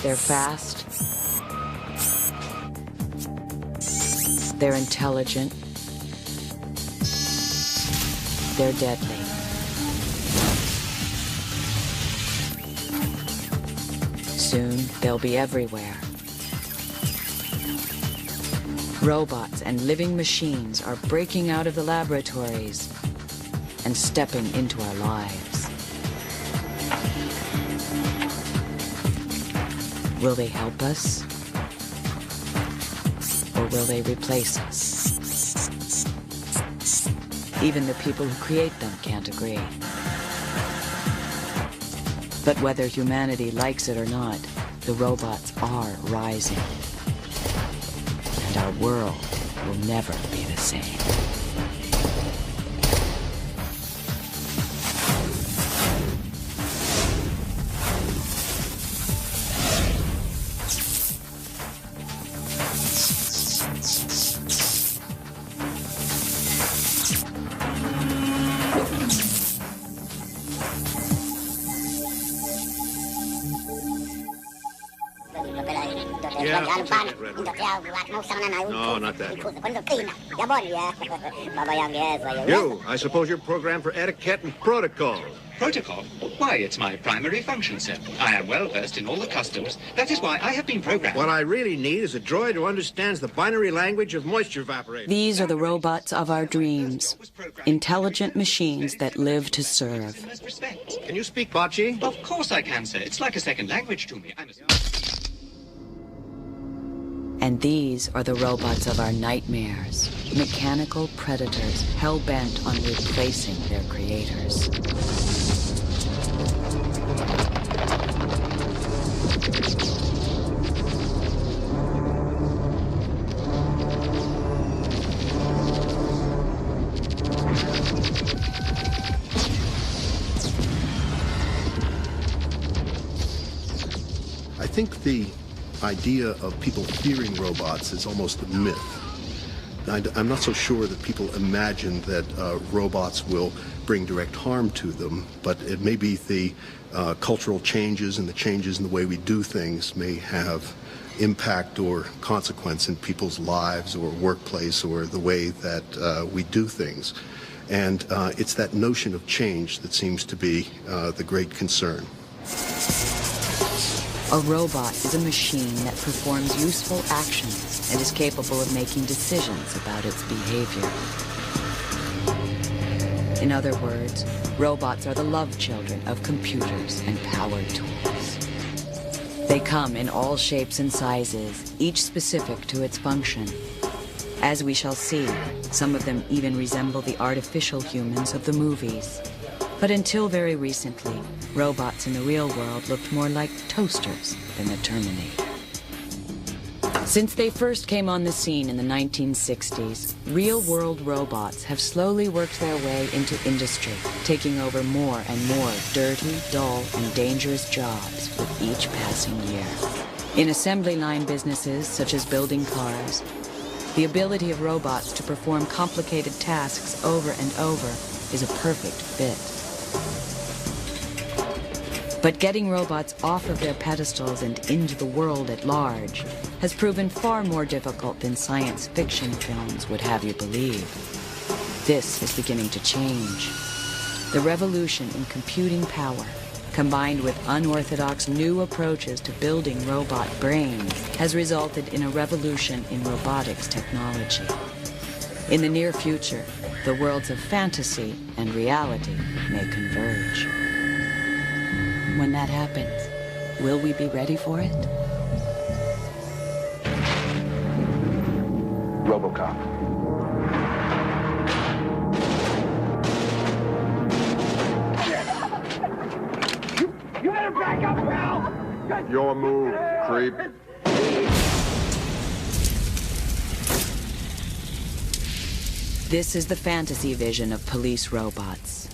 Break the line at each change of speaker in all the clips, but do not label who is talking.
They're fast. They're intelligent. They're deadly. Soon, they'll be everywhere. Robots and living machines are breaking out of the laboratories and stepping into our lives. Will they help us? Or will they replace us? Even the people who create them can't agree. But whether humanity likes it or not, the robots are rising. And our world will never be the same.
No, not that one. You, I suppose you're programmed for etiquette and protocol.
Protocol? Why, it's my primary function, sir. I am well versed in all the customs. That is why I have been programmed.
What I really need is a droid who understands the binary language of moisture evaporation.
These are the robots of our dreams. Intelligent machines that live to serve.
Can you speak Bocce?
Of course I can, sir. It's like a second language to me.
And these are the robots of our nightmares. Mechanical predators hell-bent on replacing their creators.
I think the idea of people fearing robots is almost a myth. I'm not so sure that people imagine that robots will bring direct harm to them, but it may be the cultural changes and the changes in the way we do things may have impact or consequence in people's lives or workplace or the way that we do things. And it's that notion of change that seems to be the great concern.
A robot is a machine that performs useful actions and is capable of making decisions about its behavior. In other words, robots are the love children of computers and power tools. They come in all shapes and sizes, each specific to its function. As we shall see, some of them even resemble the artificial humans of the movies. But until very recently, robots in the real world looked more like toasters than the Terminator. Since they first came on the scene in the 1960s, real-world robots have slowly worked their way into industry, taking over more and more dirty, dull, and dangerous jobs with each passing year. In assembly line businesses, such as building cars, the ability of robots to perform complicated tasks over and over is a perfect fit. But getting robots off of their pedestals and into the world at large has proven far more difficult than science fiction films would have you believe. This is beginning to change. The revolution in computing power, combined with unorthodox new approaches to building robot brains, has resulted in a revolution in robotics technology. In the near future, the worlds of fantasy and reality may converge. When that happens, will we be ready for it?
RoboCop.
You better back up, pal!
Your move, creep.
This is the fantasy vision of police robots.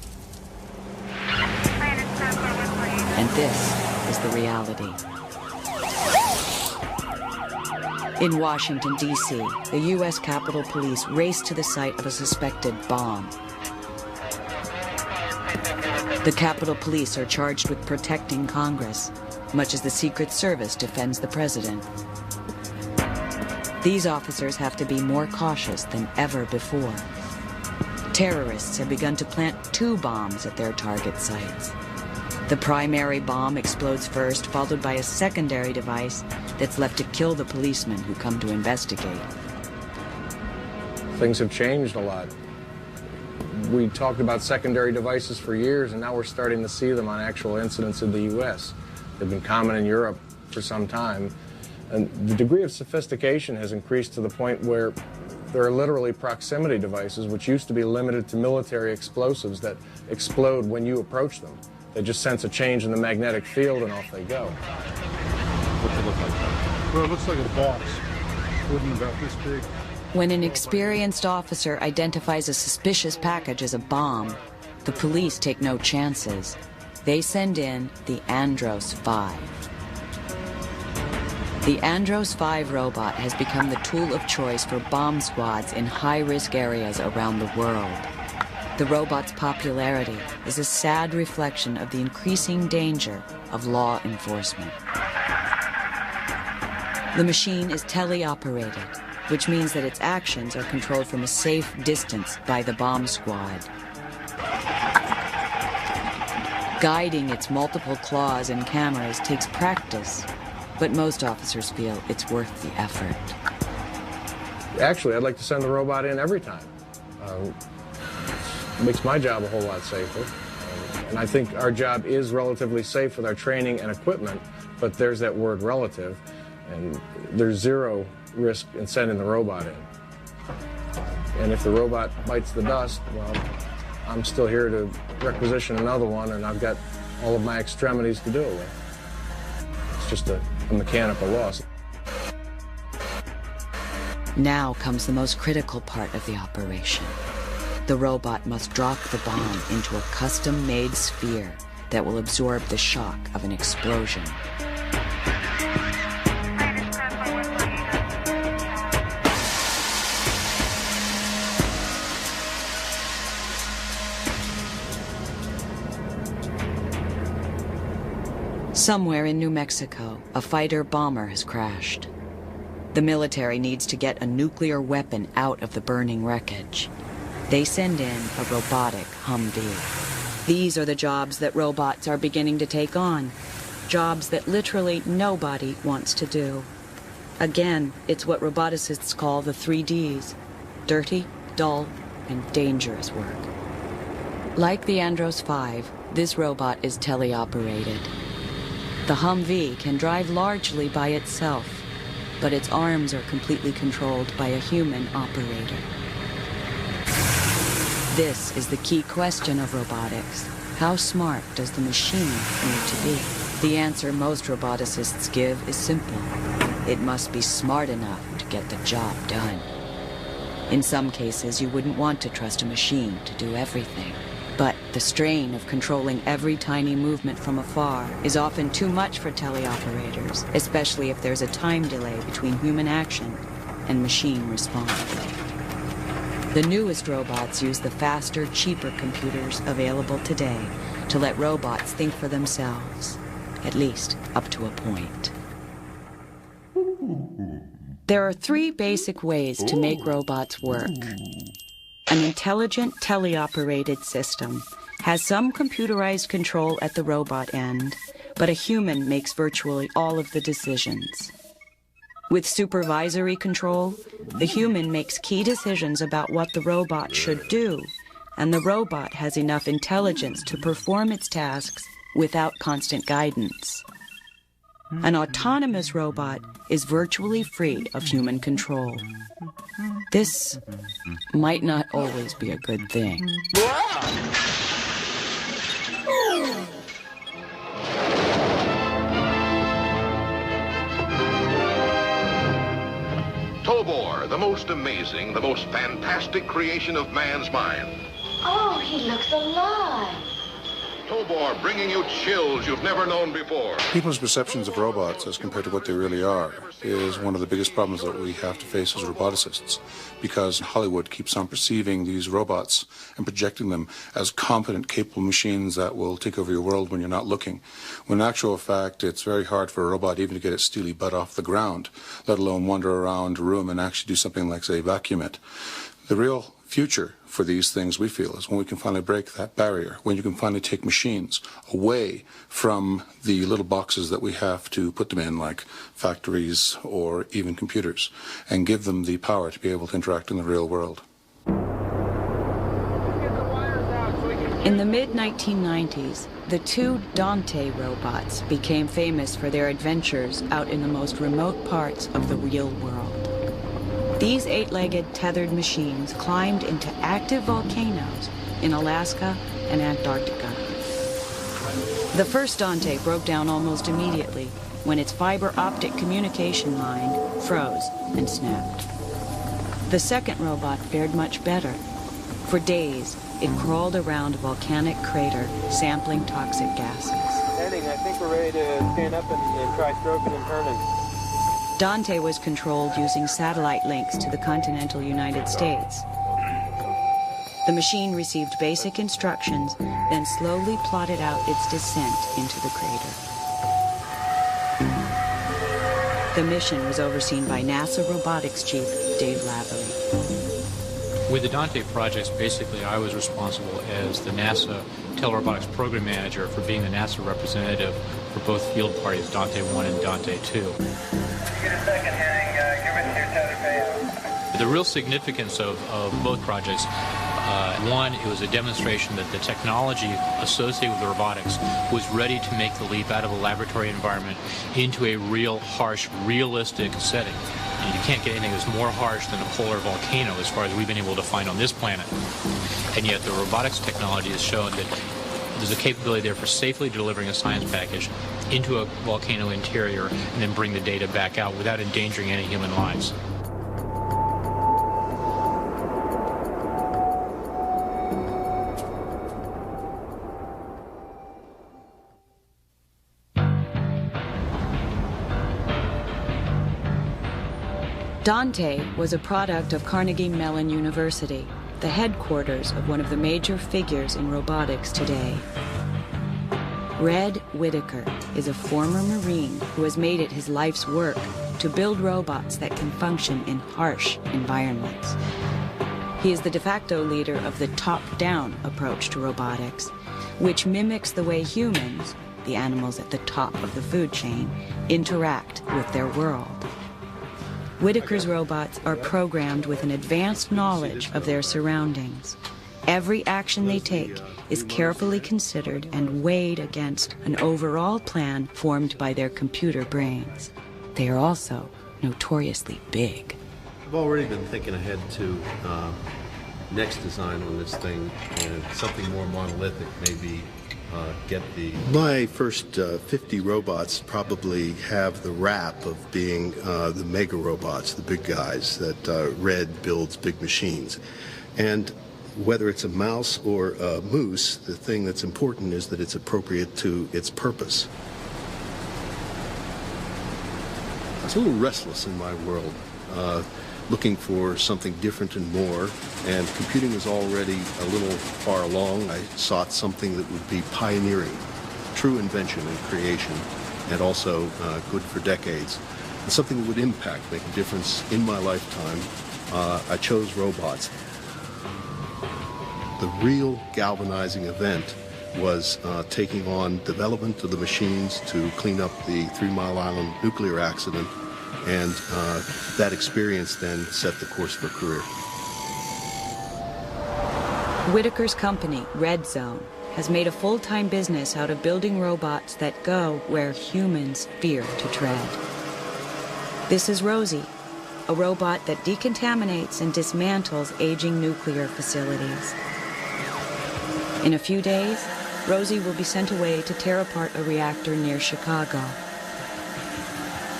And this is the reality. In Washington, D.C., the U.S. Capitol Police raced to the site of a suspected bomb. The Capitol Police are charged with protecting Congress, much as the Secret Service defends the president. These officers have to be more cautious than ever before. Terrorists have begun to plant 2 bombs at their target sites. The primary bomb explodes first, followed by a secondary device that's left to kill the policemen who come to investigate.
Things have changed a lot. We talked about secondary devices for years, and now we're starting to see them on actual incidents in the U.S. They've been common in Europe for some time. And the degree of sophistication has increased to the point where there are literally proximity devices, which used to be limited to military explosives that explode when you approach them. They just sense a change in the magnetic field and off they go.
What's it look like? Well, it looks like a box. Wooden about this big.
When an experienced officer identifies a suspicious package as a bomb, the police take no chances. They send in the Andros 5. The Andros 5 robot has become the tool of choice for bomb squads in high-risk areas around the world. The robot's popularity is a sad reflection of the increasing danger of law enforcement. The machine is teleoperated, which means that its actions are controlled from a safe distance by the bomb squad. Guiding its multiple claws and cameras takes practice, but most officers feel it's worth the effort.
Actually, I'd like to send the robot in every time. Makes my job a whole lot safer. And I think our job is relatively safe with our training and equipment, but there's that word relative, and there's zero risk in sending the robot in. And if the robot bites the dust, well, I'm still here to requisition another one, and I've got all of my extremities to do it with. It's just a mechanical loss.
Now comes the most critical part of the operation. The robot must drop the bomb into a custom-made sphere that will absorb the shock of an explosion. Somewhere in New Mexico, a fighter-bomber has crashed. The military needs to get a nuclear weapon out of the burning wreckage. They send in a robotic Humvee. These are the jobs that robots are beginning to take on. Jobs that literally nobody wants to do. Again, it's what roboticists call the 3 Ds: dirty, dull, and dangerous work. Like the Andros 5, this robot is teleoperated. The Humvee can drive largely by itself, but its arms are completely controlled by a human operator. This is the key question of robotics. How smart does the machine need to be? The answer most roboticists give is simple. It must be smart enough to get the job done. In some cases, you wouldn't want to trust a machine to do everything. But the strain of controlling every tiny movement from afar is often too much for teleoperators, especially if there's a time delay between human action and machine response. The newest robots use the faster, cheaper computers available today to let robots think for themselves, at least up to a point. There are 3 basic ways to make robots work. An intelligent, teleoperated system has some computerized control at the robot end, but a human makes virtually all of the decisions. With supervisory control, the human makes key decisions about what the robot should do, and the robot has enough intelligence to perform its tasks without constant guidance. An autonomous robot is virtually free of human control. This might not always be a good thing.
Tobor, the most amazing, the most fantastic creation of man's mind.
Oh, he looks alive.
Tobor, bringing you chills you've never known before.
People's perceptions of robots as compared to what they really are is one of the biggest problems that we have to face as roboticists, because Hollywood keeps on perceiving these robots and projecting them as competent, capable machines that will take over your world when you're not looking. When in actual fact, it's very hard for a robot even to get its steely butt off the ground, let alone wander around a room and actually do something like, say, vacuum it. The real future for these things, we feel, is when we can finally break that barrier, when you can finally take machines away from the little boxes that we have to put them in, like factories or even computers, and give them the power to be able to interact in the real world.
In the mid-1990s, the two Dante robots became famous for their adventures out in the most remote parts of the real world. These 8-legged tethered machines climbed into active volcanoes in Alaska and Antarctica. The first Dante broke down almost immediately when its fiber optic communication line froze and snapped. The second robot fared much better. For days, it crawled around a volcanic crater, sampling toxic gases.
Heading, I think we're ready to stand up and try stroking and turning.
Dante was controlled using satellite links to the continental United States. The machine received basic instructions, then slowly plotted out its descent into the crater. The mission was overseen by NASA robotics chief Dave Lavery.
With the Dante projects, basically I was responsible as the NASA telerobotics program manager for being the NASA representative for both field parties, Dante 1 and Dante 2.
Get a second hearing, give us your tether payout.
The real significance of both projects, one, it was a demonstration that the technology associated with the robotics was ready to make the leap out of a laboratory environment into a real, harsh, realistic setting. And you can't get anything that's more harsh than a polar volcano as far as we've been able to find on this planet. And yet the robotics technology has shown that there's a capability there for safely delivering a science package into a volcano interior and then bring the data back out without endangering any human lives.
Dante was a product of Carnegie Mellon University, the headquarters of one of the major figures in robotics today. Red Whitaker is a former Marine who has made it his life's work to build robots that can function in harsh environments. He is the de facto leader of the top-down approach to robotics, which mimics the way humans, the animals at the top of the food chain, interact with their world. Whitaker's robots are programmed with an advanced knowledge of their surroundings. Every action they take is carefully considered and weighed against an overall plan formed by their computer brains. They are also notoriously big.
I've already been thinking ahead to next design on this thing, and something more monolithic, maybe get the... My first 50 robots probably have the rap of being the mega robots, the big guys that Red builds big machines. And whether it's a mouse or a moose, the thing that's important is that it's appropriate to its purpose. I was a little restless in my world, looking for something different and more, and computing was already a little far along. I sought something that would be pioneering, true invention and creation, and also good for decades, and something that would impact, make a difference in my lifetime. I chose robots. The real galvanizing event was taking on development of the machines to clean up the 3 Mile Island nuclear accident, and that experience then set the course for a career.
Whitaker's company, Red Zone, has made a full-time business out of building robots that go where humans fear to tread. This is Rosie, a robot that decontaminates and dismantles aging nuclear facilities. In a few days, Rosie will be sent away to tear apart a reactor near Chicago.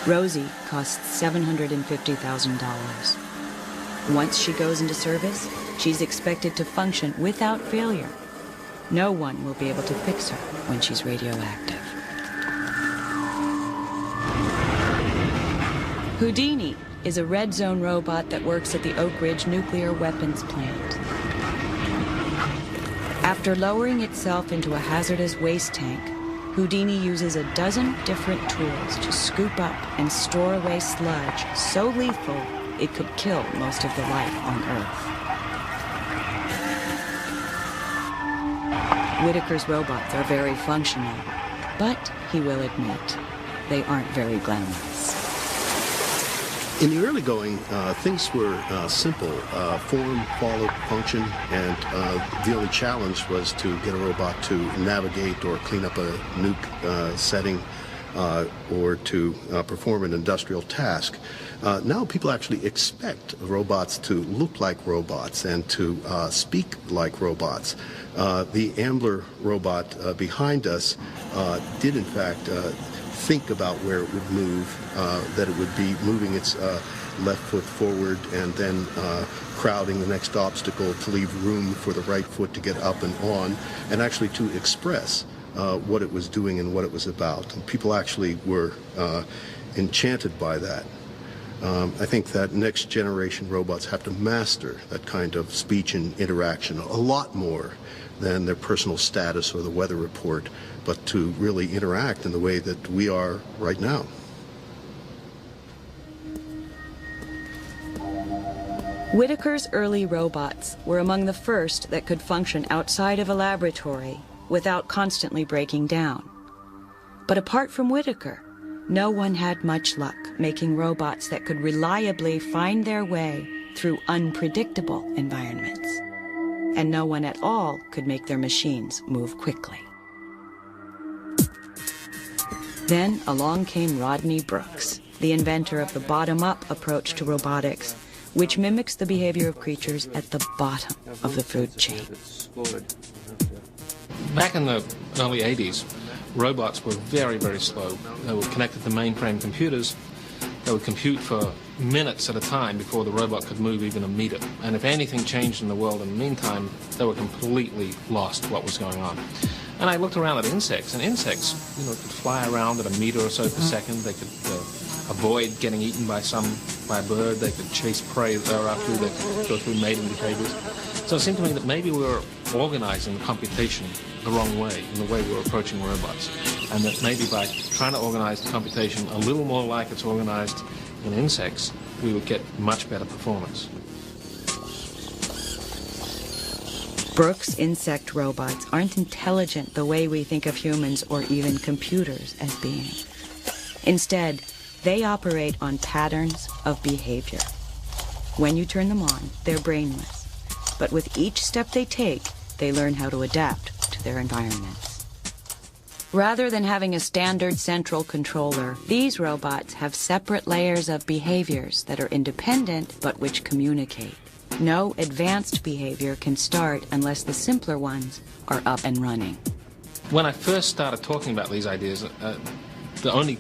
Rosie costs $750,000. Once she goes into service, she's expected to function without failure. no one will be able to fix her when she's radioactive. Houdini is a red zone robot that works at the Oak Ridge nuclear weapons plant. After lowering itself into a hazardous waste tank, Houdini uses a dozen different tools to scoop up and store away sludge so lethal it could kill most of the life on Earth. Whitaker's robots are very functional, but he will admit, they aren't very glamorous.
In the early going, things were simple. Form followed function, and the only challenge was to get a robot to navigate or clean up a nuke setting or to perform an industrial task. Now people actually expect robots to look like robots and to speak like robots. The Ambler robot behind us did in fact think about where it would move, that it would be moving its left foot forward and then crowding the next obstacle to leave room for the right foot to get up and on, and actually to express what it was doing and what it was about. And people actually were enchanted by that. I think that next generation robots have to master that kind of speech and interaction a lot more than their personal status or the weather report, but to really interact in the way that we are right now.
Whitaker's early robots were among the first that could function outside of a laboratory without constantly breaking down. But apart from Whitaker, no one had much luck making robots that could reliably find their way through unpredictable environments. And no one at all could make their machines move quickly. Then along came Rodney Brooks, the inventor of the bottom-up approach to robotics, which mimics the behavior of creatures at the bottom of the food chain.
Back in the early 80s, robots were very, very slow. They were connected to mainframe computers. They would compute for minutes at a time before the robot could move even a meter. And if anything changed in the world in the meantime, they were completely lost what was going on. And I looked around at insects, and insects, could fly around at a meter or so per second. They could avoid getting eaten by a bird. They could chase prey thereafter. They could go through mating behaviors. So it seemed to me that maybe we were organizing the computation the wrong way, in the way we were approaching robots. And that maybe by trying to organize the computation a little more like it's organized in insects, we would get much better performance.
Brooks' insect robots aren't intelligent the way we think of humans or even computers as being. Instead, they operate on patterns of behavior. When you turn them on, they're brainless. But with each step they take, they learn how to adapt to their environments. Rather than having a standard central controller, these robots have separate layers of behaviors that are independent but which communicate. No advanced behavior can start unless the simpler ones are up and running.
When I first started talking about these ideas, the only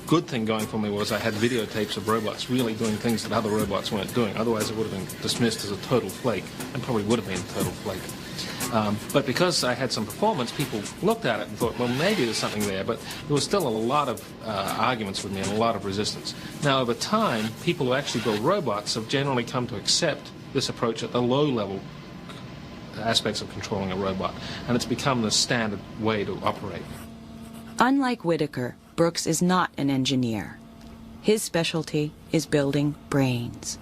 good thing going for me was I had videotapes of robots really doing things that other robots weren't doing. Otherwise, it would have been dismissed as a total flake, and probably would have been a total flake. But because I had some performance, people looked at it and thought, well, maybe there's something there. But there was still a lot of arguments with me and a lot of resistance. Now, over time, people who actually build robots have generally come to accept this approach at the low-level aspects of controlling a robot, and it's become the standard way to operate.
Unlike Whitaker, Brooks is not an engineer. His specialty is building brains.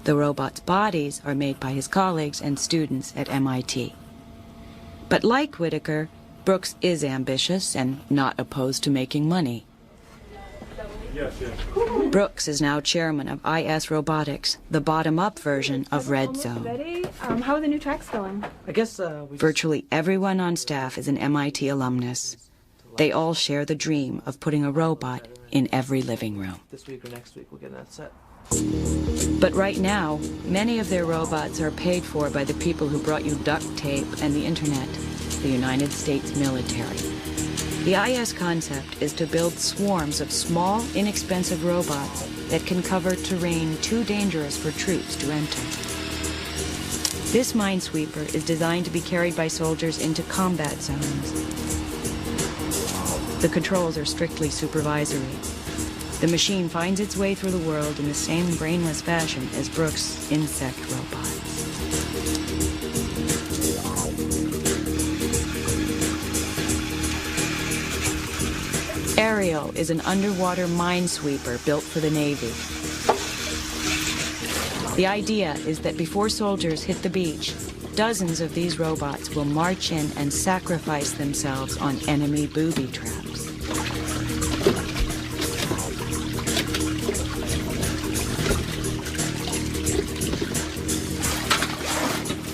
The robot's bodies are made by his colleagues and students at MIT. But like Whitaker, Brooks is ambitious and not opposed to making money. Brooks is now chairman of IS Robotics, the bottom-up version of Red Zone.
How are the new tracks going?
I guess
Virtually everyone on staff is an MIT alumnus. They all share the dream of putting a robot in every living room.
This week or next week we'll get that set.
But right now, many of their robots are paid for by the people who brought you duct tape and the internet, the United States military. The IS concept is to build swarms of small, inexpensive robots that can cover terrain too dangerous for troops to enter. This minesweeper is designed to be carried by soldiers into combat zones. The controls are strictly supervisory. The machine finds its way through the world in the same brainless fashion as Brooks' insect robots. Ariel is an underwater minesweeper built for the Navy. The idea is that before soldiers hit the beach, dozens of these robots will march in and sacrifice themselves on enemy booby traps.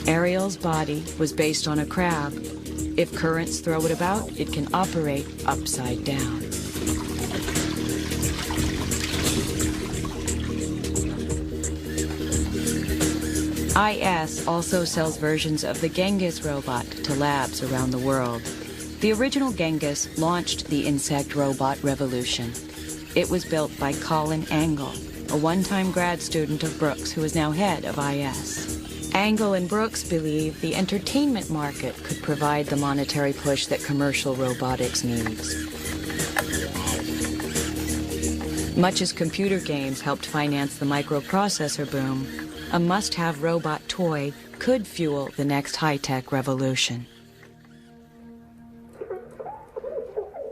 Ariel's body was based on a crab. If currents throw it about, it can operate upside down. IS also sells versions of the Genghis robot to labs around the world. The original Genghis launched the insect robot revolution. It was built by Colin Angle, a one-time grad student of Brooks who is now head of IS. Angle and Brooks believe the entertainment market could provide the monetary push that commercial robotics needs. Much as computer games helped finance the microprocessor boom, a must-have robot toy could fuel the next high-tech revolution.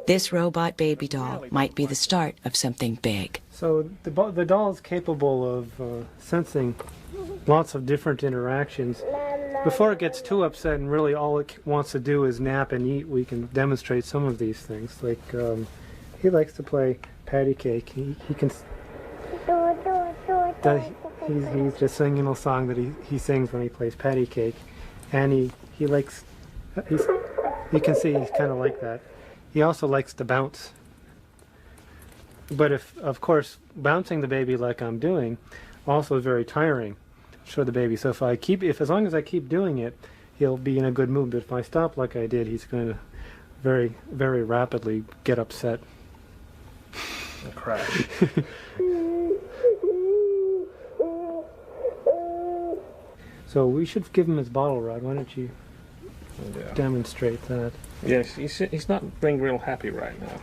This robot baby doll might be the start of something big.
So the doll is capable of sensing lots of different interactions. Before it gets too upset and really all it wants to do is nap and eat, we can demonstrate some of these things. Like he likes to play patty cake. He can. He's just singing a song that he sings when he plays patty cake, and he likes. You can see he's kind of like that. He also likes to bounce. But of course, bouncing the baby like I'm doing also is very tiring for the baby. So as long as I keep doing it, he'll be in a good mood. But if I stop like I did, he's going to very, very rapidly get upset.
And crash.
So we should give him his bottle rod. Why don't you demonstrate that?
Yes, he's not being real happy right now.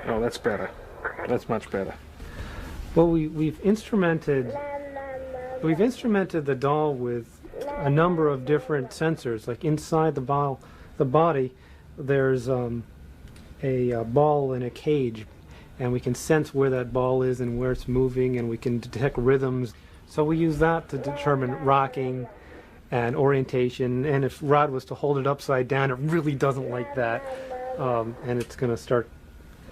Oh, that's better. That's much better.
Well, we've instrumented the doll with a number of different sensors. Like inside the body, there's a ball in a cage, and we can sense where that ball is and where it's moving, and we can detect rhythms. So we use that to determine rocking and orientation, and if Rod was to hold it upside down, it really doesn't like that, and it's going to start.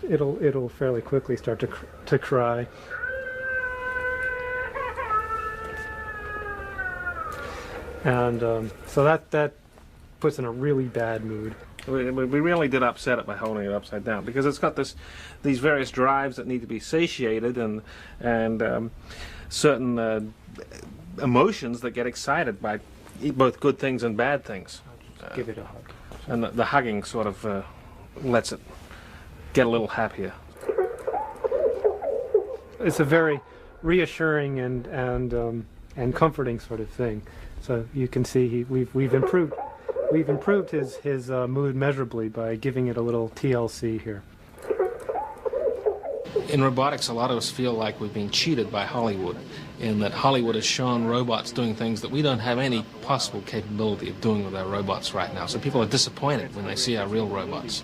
It'll fairly quickly start to cry. And so that puts in a really bad mood.
We really did upset it by holding it upside down, because it's got these various drives that need to be satiated, and certain emotions that get excited by both good things and bad things.
Give it a hug.
And the hugging sort of lets it get a little happier.
It's a very reassuring and comforting sort of thing. So you can see we've improved his mood measurably by giving it a little TLC here.
In robotics, a lot of us feel like we've been cheated by Hollywood, in that Hollywood has shown robots doing things that we don't have any possible capability of doing with our robots right now. So people are disappointed when they see our real robots.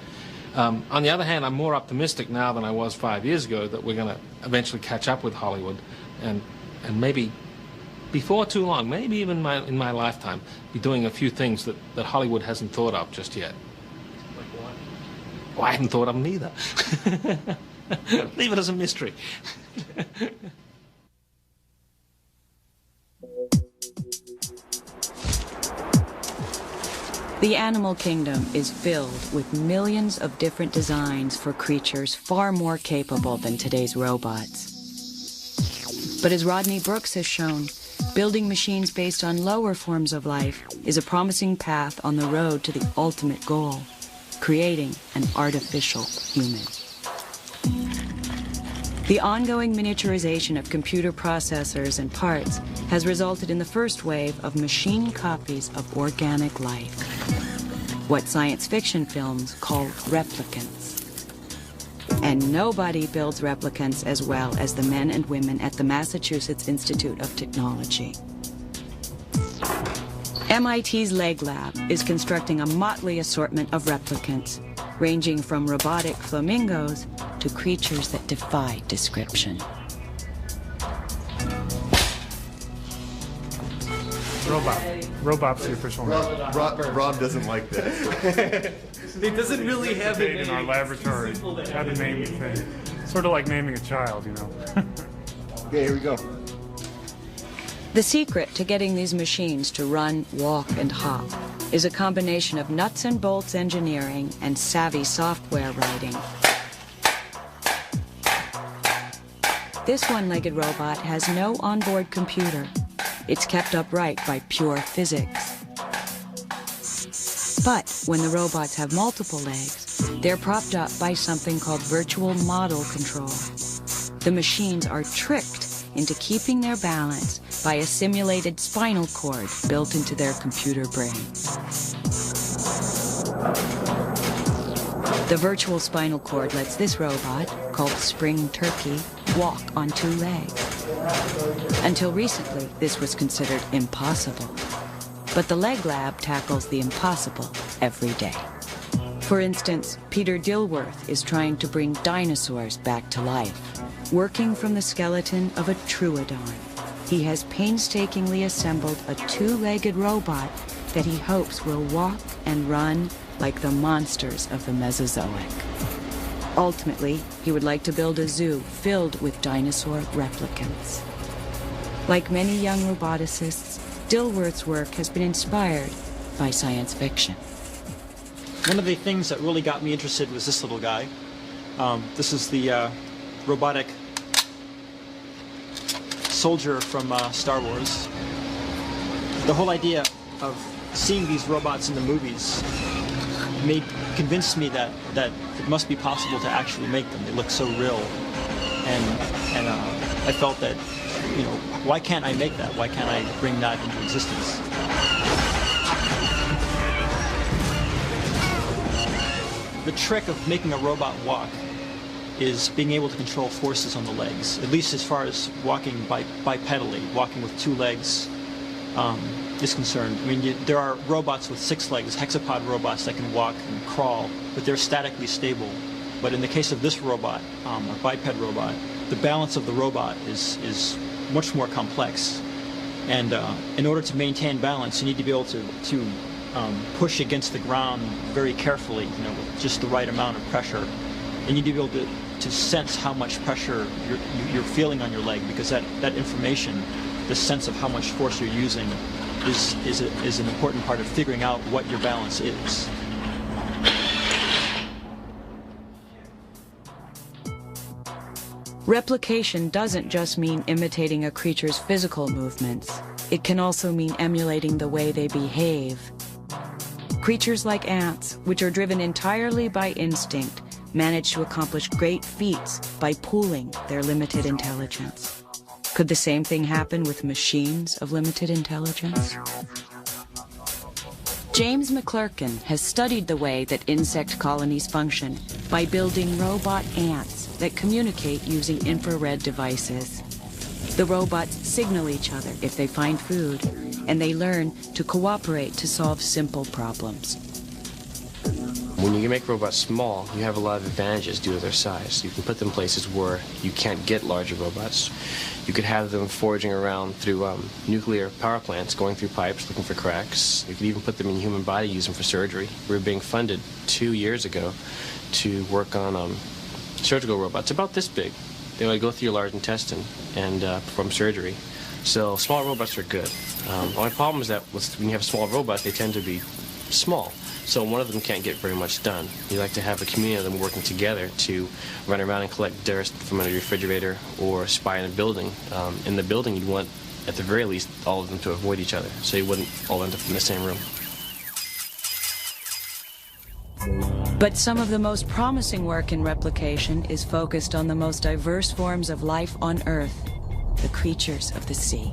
On the other hand, I'm more optimistic now than I was 5 years ago that we're going to eventually catch up with Hollywood, and maybe before too long, maybe even in my lifetime, be doing a few things that Hollywood hasn't thought of just yet. Like what? Well, I haven't thought of them either. Leave it as a mystery.
The animal kingdom is filled with millions of different designs for creatures far more capable than today's robots. But as Rodney Brooks has shown, building machines based on lower forms of life is a promising path on the road to the ultimate goal, creating an artificial human. The ongoing miniaturization of computer processors and parts has resulted in the first wave of machine copies of organic life, what science fiction films call replicants. And nobody builds replicants as well as the men and women at the Massachusetts Institute of Technology. MIT's Leg Lab is constructing a motley assortment of replicants, ranging from robotic flamingos to creatures that defy description.
Robot's the official name.
Rob doesn't like this.
It doesn't really have a name in our laboratory. How to name the thing. Sort of like naming a child, you know.
Okay, here we go.
The secret to getting these machines to run, walk, and hop is a combination of nuts and bolts engineering and savvy software writing. This one-legged robot has no onboard computer. It's kept upright by pure physics. But when the robots have multiple legs, they're propped up by something called virtual model control. The machines are tricked into keeping their balance by a simulated spinal cord built into their computer brain. The virtual spinal cord lets this robot, called Spring Turkey, walk on 2 legs. Until recently, this was considered impossible. But the Leg Lab tackles the impossible every day. For instance, Peter Dilworth is trying to bring dinosaurs back to life, working from the skeleton of a troodon. He has painstakingly assembled a 2-legged robot that he hopes will walk and run like the monsters of the Mesozoic. Ultimately, he would like to build a zoo filled with dinosaur replicants. Like many young roboticists, Dilworth's work has been inspired by science fiction.
One of the things that really got me interested was this little guy. This is the robotic soldier from Star Wars. The whole idea of seeing these robots in the movies convinced me that it must be possible to actually make them. They look so real, and I felt that, you know, why can't I make that? Why can't I bring that into existence? The trick of making a robot walk is being able to control forces on the legs, at least as far as walking bipedally, walking with 2 legs is concerned. I mean, there are robots with 6 legs, hexapod robots that can walk and crawl, but they're statically stable. But in the case of this robot, a biped robot, the balance of the robot is much more complex. And in order to maintain balance, you need to be able to push against the ground very carefully, you know, with just the right amount of pressure. And you need to be able to sense how much pressure you're feeling on your leg, because that information, the sense of how much force you're using, is an important part of figuring out what your balance is.
Replication doesn't just mean imitating a creature's physical movements. It can also mean emulating the way they behave. Creatures like ants, which are driven entirely by instinct, manage to accomplish great feats by pooling their limited intelligence. Could the same thing happen with machines of limited intelligence? James McClurkin has studied the way that insect colonies function by building robot ants that communicate using infrared devices. The robots signal each other if they find food, and they learn to cooperate to solve simple problems.
When you make robots small, you have a lot of advantages due to their size. You can put them places where you can't get larger robots. You could have them foraging around through nuclear power plants, going through pipes, looking for cracks. You could even put them in the human body, use them for surgery. We were being funded 2 years ago to work on surgical robots about this big. They would go through your large intestine and perform surgery. So small robots are good. Only problem is that when you have small robots, they tend to be small. So one of them can't get very much done. You like to have a community of them working together to run around and collect dirt from under your refrigerator or spy in a building. In the building, you'd want, at the very least, all of them to avoid each other, so you wouldn't all end up in the same room.
But some of the most promising work in replication is focused on the most diverse forms of life on Earth, the creatures of the sea.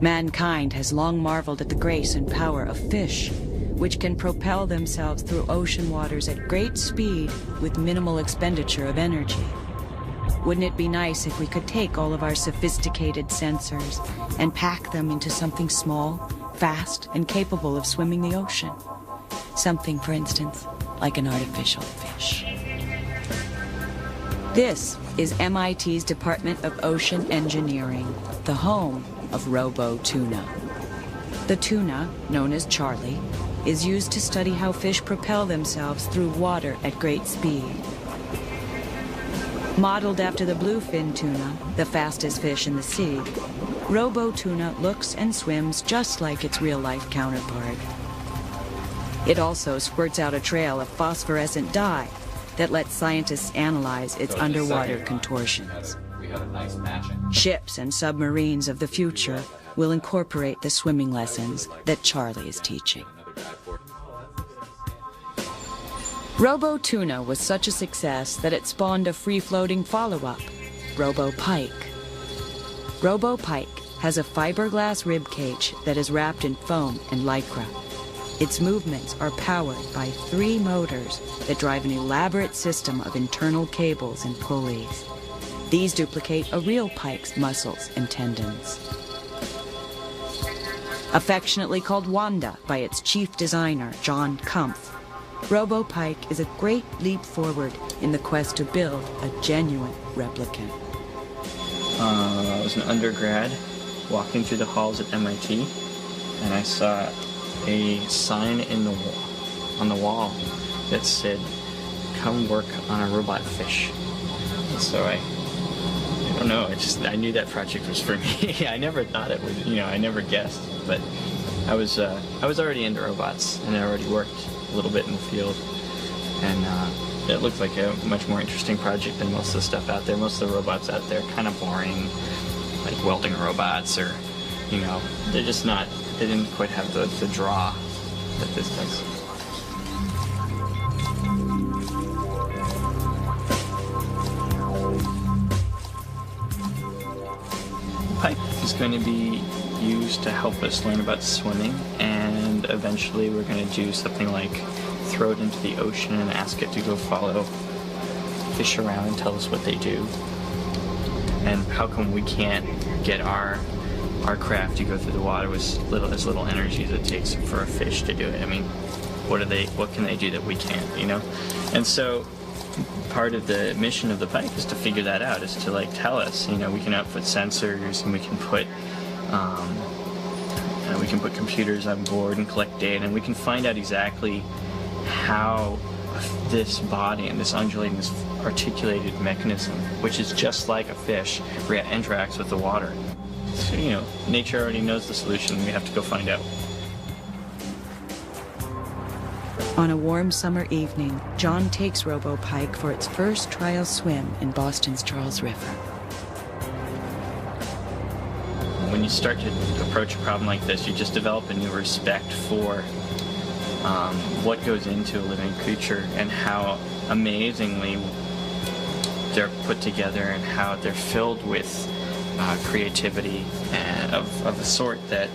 Mankind has long marveled at the grace and power of fish, which can propel themselves through ocean waters at great speed with minimal expenditure of energy. Wouldn't it be nice if we could take all of our sophisticated sensors and pack them into something small, fast, and capable of swimming the ocean? Something, for instance, like an artificial fish. This is MIT's Department of Ocean Engineering, the home of Robo-Tuna. The tuna, known as Charlie, is used to study how fish propel themselves through water at great speed. Modeled after the bluefin tuna, the fastest fish in the sea, Robo-Tuna looks and swims just like its real-life counterpart. It also squirts out a trail of phosphorescent dye that lets scientists analyze its underwater contortions. Ships and submarines of the future will incorporate the swimming lessons that Charlie is teaching. Robo-Tuna was such a success that it spawned a free-floating follow-up, Robo-Pike. Robo-Pike has a fiberglass rib cage that is wrapped in foam and lycra. Its movements are powered by 3 motors that drive an elaborate system of internal cables and pulleys. These duplicate a real pike's muscles and tendons. Affectionately called Wanda by its chief designer, John Kumpf, Robo-Pike is a great leap forward in the quest to build a genuine replicant.
I was an undergrad walking through the halls at MIT, and I saw a sign on the wall that said, "Come work on a robot fish." And so I don't know, I knew that project was for me. I never thought it would, I never guessed, but I was already into robots, and I already worked a little bit in the field, and it looked like a much more interesting project than most of the stuff out there. Most of the robots out there are kind of boring, like welding robots, or, they're just not, they didn't quite have the draw that this does. Pipe is going to be used to help us learn about swimming, and eventually we're going to do something like throw it into the ocean and ask it to go follow fish around and tell us what they do. And how come we can't get our craft to go through the water with as little energy as it takes for a fish to do it? I mean, what can they do that we can't, And so part of the mission of the Pike is to figure that out, is to tell us, we can output sensors, and we can put computers on board and collect data, and we can find out exactly how this body and this undulating, this articulated mechanism, which is just like a fish, interacts with the water. So, nature already knows the solution. We have to go find out.
On a warm summer evening, John takes Robo-Pike for its first trial swim in Boston's Charles River.
When you start to approach a problem like this, you just develop a new respect for what goes into a living creature and how amazingly they're put together and how they're filled with creativity and of a sort that,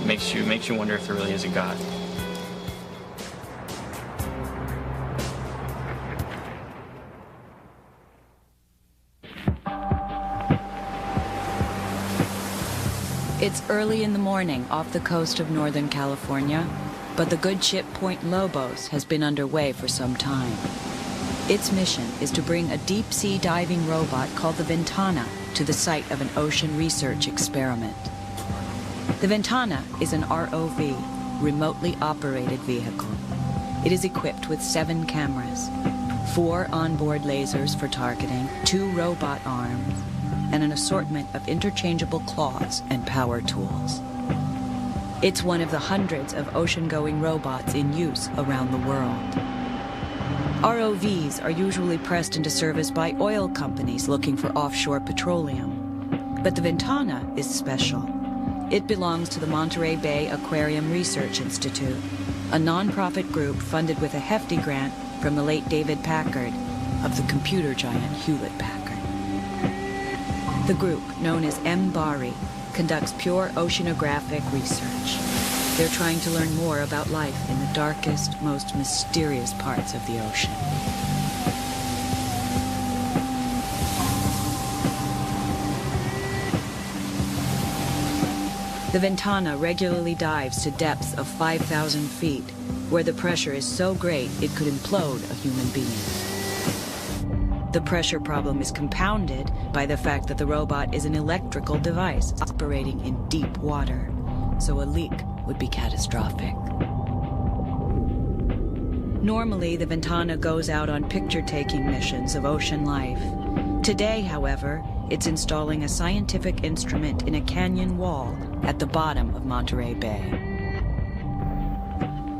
makes you wonder if there really is a God.
It's early in the morning off the coast of Northern California, but the good ship Point Lobos has been underway for some time. Its mission is to bring a deep-sea diving robot called the Ventana to the site of an ocean research experiment. The Ventana is an ROV, remotely operated vehicle. It is equipped with 7 cameras, 4 onboard lasers for targeting, 2 robot arms, and an assortment of interchangeable claws and power tools. It's one of the hundreds of ocean-going robots in use around the world. ROVs are usually pressed into service by oil companies looking for offshore petroleum. But the Ventana is special. It belongs to the Monterey Bay Aquarium Research Institute, a non-profit group funded with a hefty grant from the late David Packard of the computer giant Hewlett-Packard. The group, known as MBARI, conducts pure oceanographic research. They're trying to learn more about life in the darkest, most mysterious parts of the ocean. The Ventana regularly dives to depths of 5,000 feet, where the pressure is so great it could implode a human being. The pressure problem is compounded by the fact that the robot is an electrical device operating in deep water, so a leak would be catastrophic. Normally, the Ventana goes out on picture-taking missions of ocean life. Today, however, it's installing a scientific instrument in a canyon wall at the bottom of Monterey Bay.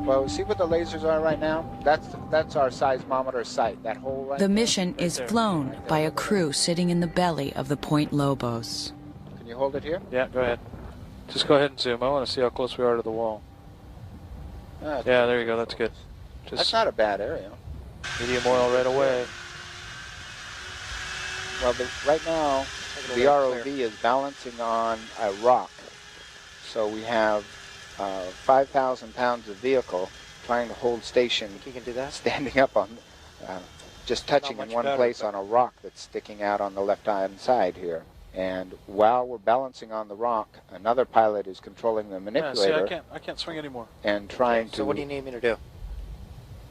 Well, see what the lasers are right now? That's our seismometer site, that hole right
The mission is flown by a crew sitting in the belly of the Point Lobos.
Can you hold it here?
Yeah, go ahead. Just go ahead and zoom. I want to see how close we are to the wall. Yeah, there you go. That's good.
That's not a bad area.
Medium oil right away.
Well, right now, the ROV is balancing on a rock. So we have 5,000 pounds of vehicle trying to hold station.
You can do that?
Standing up on, just touching in one place on a rock that's sticking out on the left-hand side here. And while we're balancing on the rock, another pilot is controlling the manipulator.
Yeah, see, I can't swing anymore.
And trying to.
So what do you need me to do?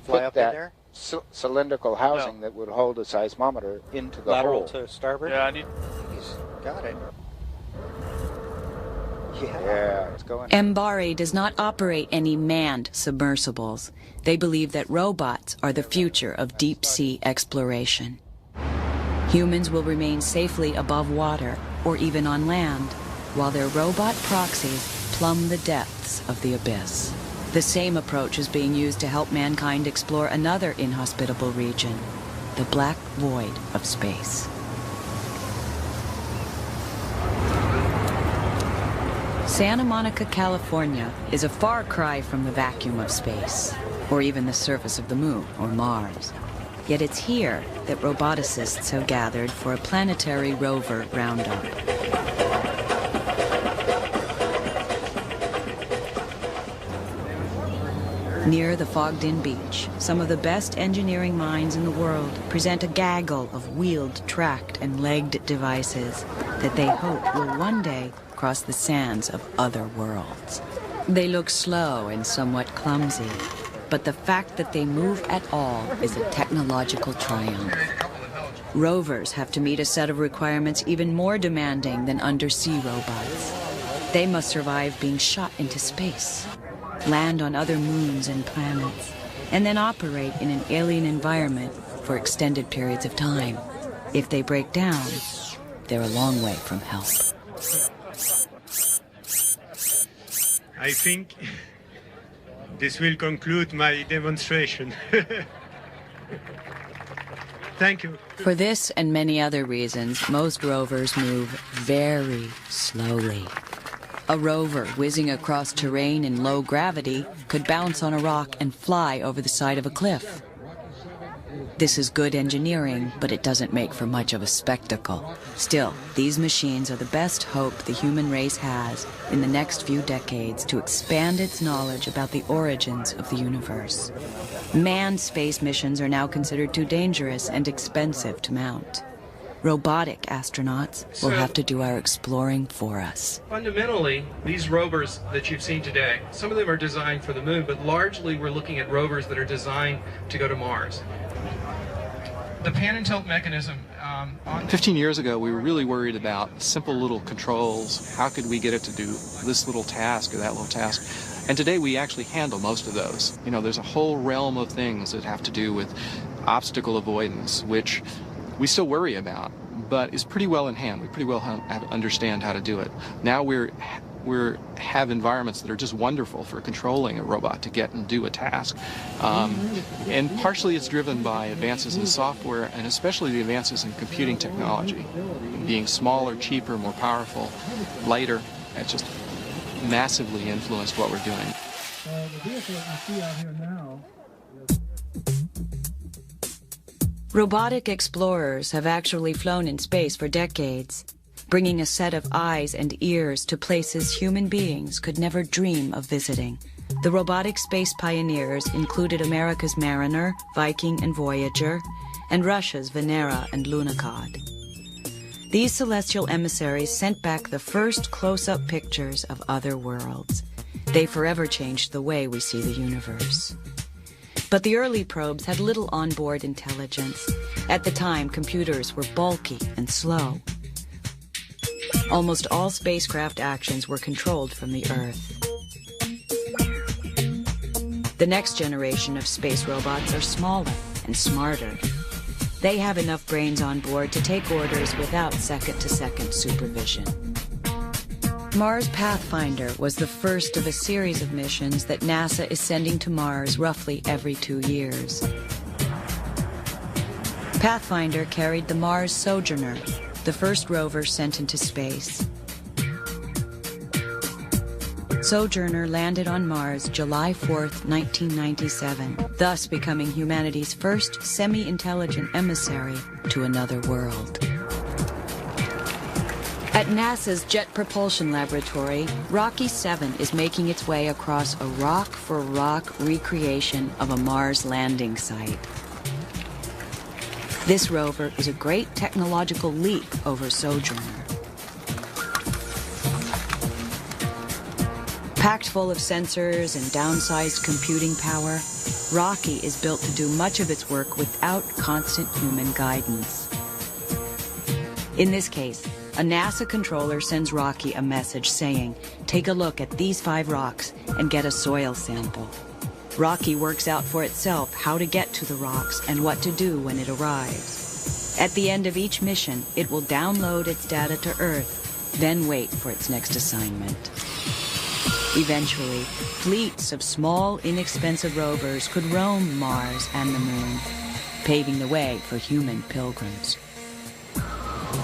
Fly up in there?
Cylindrical housing that would hold a seismometer into the
Lateral
hole.
to starboard?
Yeah, I need.
He's got it.
Yeah, it's going.
MBARI does not operate any manned submersibles. They believe that robots are the future of deep-sea exploration. Humans will remain safely above water, or even on land, while their robot proxies plumb the depths of the abyss. The same approach is being used to help mankind explore another inhospitable region, the black void of space. Santa Monica, California is a far cry from the vacuum of space, or even the surface of the moon or Mars. Yet it's here that roboticists have gathered for a planetary rover roundup. Near the fogged-in beach, some of the best engineering minds in the world present a gaggle of wheeled, tracked, and legged devices that they hope will one day cross the sands of other worlds. They look slow and somewhat clumsy, but the fact that they move at all is a technological triumph. Rovers have to meet a set of requirements even more demanding than undersea robots. They must survive being shot into space, land on other moons and planets, and then operate in an alien environment for extended periods of time. If they break down, they're a long way from help.
I think this will conclude my demonstration. Thank you.
For this and many other reasons, most rovers move very slowly. A rover whizzing across terrain in low gravity could bounce on a rock and fly over the side of a cliff. This is good engineering, but it doesn't make for much of a spectacle. Still, these machines are the best hope the human race has in the next few decades to expand its knowledge about the origins of the universe. Manned space missions are now considered too dangerous and expensive to mount. Robotic astronauts will have to do our exploring for us.
Fundamentally, these rovers that you've seen today, some of them are designed for the moon, but largely we're looking at rovers that are designed to go to Mars. The pan and tilt mechanism
15 years ago, we were really worried about simple little controls. How could we get it to do this little task or that little task? And today we actually handle most of those. You know, there's a whole realm of things that have to do with obstacle avoidance, which we still worry about, but is pretty well in hand. We pretty well understand how to do it. Now we have environments that are just wonderful for controlling a robot to get and do a task. And partially it's driven by advances in software and especially the advances in computing technology. Being smaller, cheaper, more powerful, lighter, it's just massively influenced what we're doing.
vehicle that you see out here now.
Robotic explorers have actually flown in space for decades, bringing a set of eyes and ears to places human beings could never dream of visiting. The robotic space pioneers included America's Mariner, Viking, and Voyager, and Russia's Venera and Lunokhod. These celestial emissaries sent back the first close-up pictures of other worlds. They forever changed the way we see the universe. But the early probes had little onboard intelligence. At the time, computers were bulky and slow. Almost all spacecraft actions were controlled from the Earth. The next generation of space robots are smaller and smarter. They have enough brains on board to take orders without second-to-second supervision. Mars Pathfinder was the first of a series of missions that NASA is sending to Mars roughly every 2 years. Pathfinder carried the Mars Sojourner, the first rover sent into space. Sojourner landed on Mars July 4th, 1997, thus becoming humanity's first semi-intelligent emissary to another world. At NASA's Jet Propulsion Laboratory, Rocky 7 is making its way across a rock-for-rock recreation of a Mars landing site. This rover is a great technological leap over Sojourner. Packed full of sensors and downsized computing power, Rocky is built to do much of its work without constant human guidance. In this case, a NASA controller sends Rocky a message saying, "Take a look at these 5 rocks and get a soil sample." Rocky works out for itself how to get to the rocks and what to do when it arrives. At the end of each mission, it will download its data to Earth, then wait for its next assignment. Eventually, fleets of small, inexpensive rovers could roam Mars and the Moon, paving the way for human pilgrims.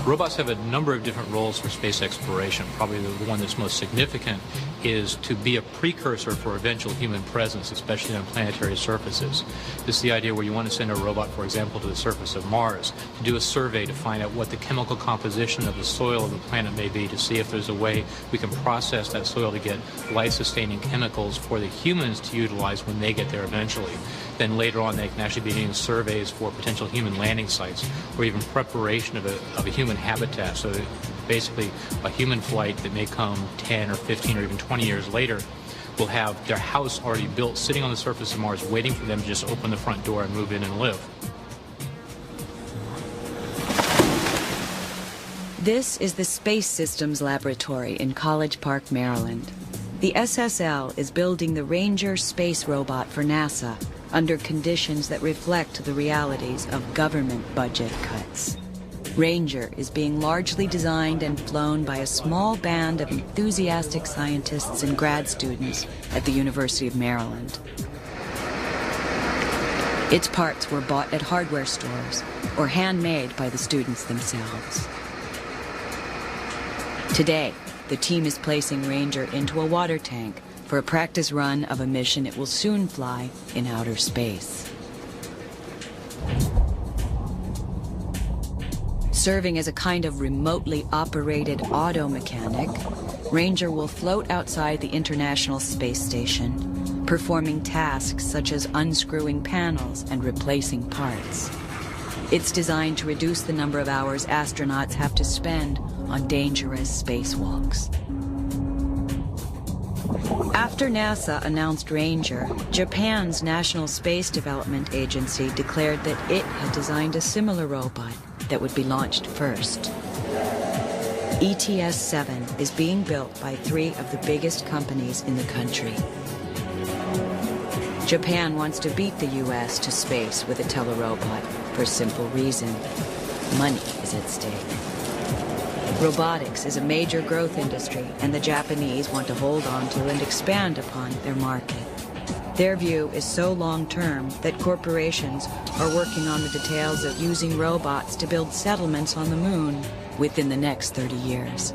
Robots have a number of different roles for space exploration. Probably the one that's most significant is to be a precursor for eventual human presence, especially on planetary surfaces. This is the idea where you want to send a robot, for example, to the surface of Mars to do a survey to find out what the chemical composition of the soil of the planet may be, to see if there's a way we can process that soil to get life-sustaining chemicals for the humans to utilize when they get there eventually. Then later on, they can actually be doing surveys for potential human landing sites or even preparation of a human habitat. So basically, a human flight that may come 10 or 15 or even 20 years later will have their house already built, sitting on the surface of Mars, waiting for them to just open the front door and move in and live.
This is the Space Systems Laboratory in College Park, Maryland. The SSL is building the Ranger space robot for NASA under conditions that reflect the realities of government budget cuts. Ranger is being largely designed and flown by a small band of enthusiastic scientists and grad students at the University of Maryland. Its parts were bought at hardware stores or handmade by the students themselves. Today, the team is placing Ranger into a water tank for a practice run of a mission it will soon fly in outer space. Serving as a kind of remotely operated auto mechanic, Ranger will float outside the International Space Station, performing tasks such as unscrewing panels and replacing parts. It's designed to reduce the number of hours astronauts have to spend on dangerous spacewalks. After NASA announced Ranger, Japan's National Space Development Agency declared that it had designed a similar robot that would be launched first. ETS-7 is being built by 3 of the biggest companies in the country. Japan wants to beat the US to space with a telerobot for a simple reason: money is at stake. Robotics is a major growth industry, and the Japanese want to hold on to and expand upon their market. Their view is so long-term that corporations are working on the details of using robots to build settlements on the moon within the next 30 years.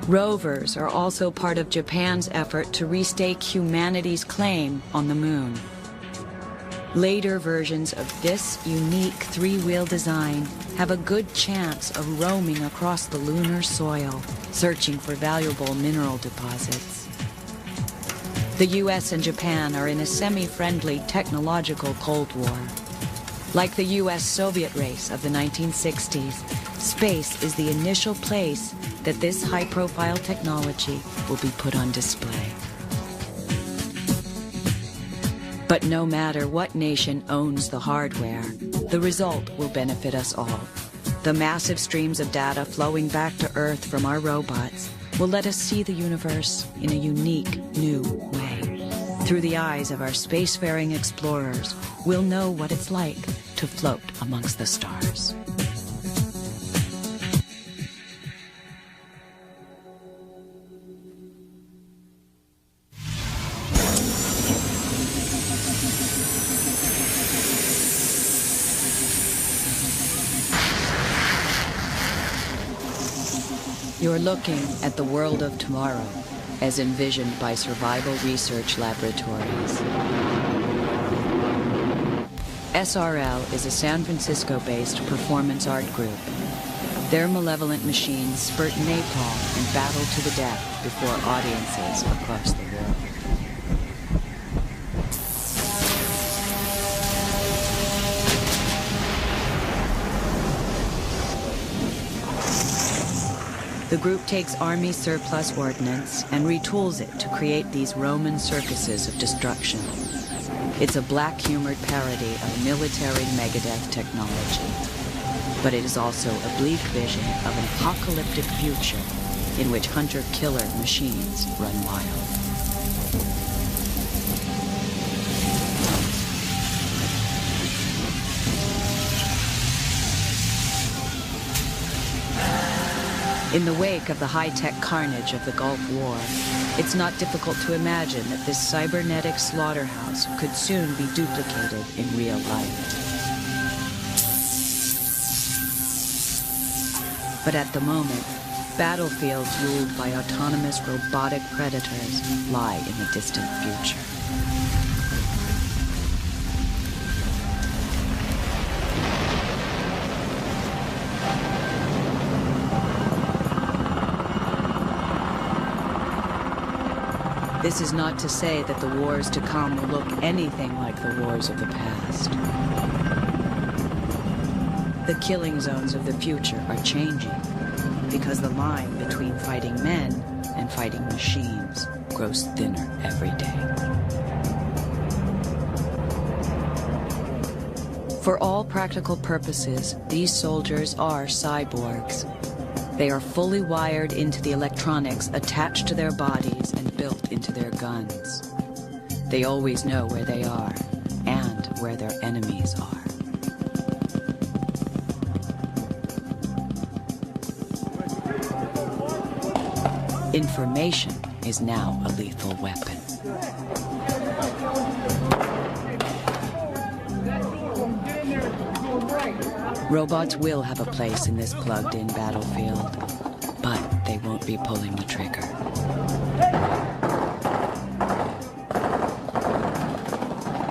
Rovers are also part of Japan's effort to restake humanity's claim on the moon. Later versions of this unique three-wheel design have a good chance of roaming across the lunar soil, searching for valuable mineral deposits. The US and Japan are in a semi-friendly technological Cold War. Like the US-Soviet race of the 1960s, space is the initial place that this high-profile technology will be put on display. But no matter what nation owns the hardware, the result will benefit us all. The massive streams of data flowing back to Earth from our robots will let us see the universe in a unique, new way. Through the eyes of our spacefaring explorers, we'll know what it's like to float amongst the stars. You're looking at the world of tomorrow, as envisioned by survival research laboratories. SRL is a San Francisco-based performance art group. Their malevolent machines spurt napalm and battle to the death before audiences across the world. The group takes Army surplus ordnance and retools it to create these Roman circuses of destruction. It's a black-humored parody of military Megadeth technology. But it is also a bleak vision of an apocalyptic future in which hunter-killer machines run wild. In the wake of the high-tech carnage of the Gulf War, it's not difficult to imagine that this cybernetic slaughterhouse could soon be duplicated in real life. But at the moment, battlefields ruled by autonomous robotic predators lie in the distant future. This is not to say that the wars to come will look anything like the wars of the past. The killing zones of the future are changing because the line between fighting men and fighting machines grows thinner every day. For all practical purposes, these soldiers are cyborgs. They are fully wired into the electronics attached to their bodies and built into their guns. They always know where they are and where their enemies are. Information is now a lethal weapon. Robots will have a place in this plugged-in battlefield, but they won't be pulling the trigger.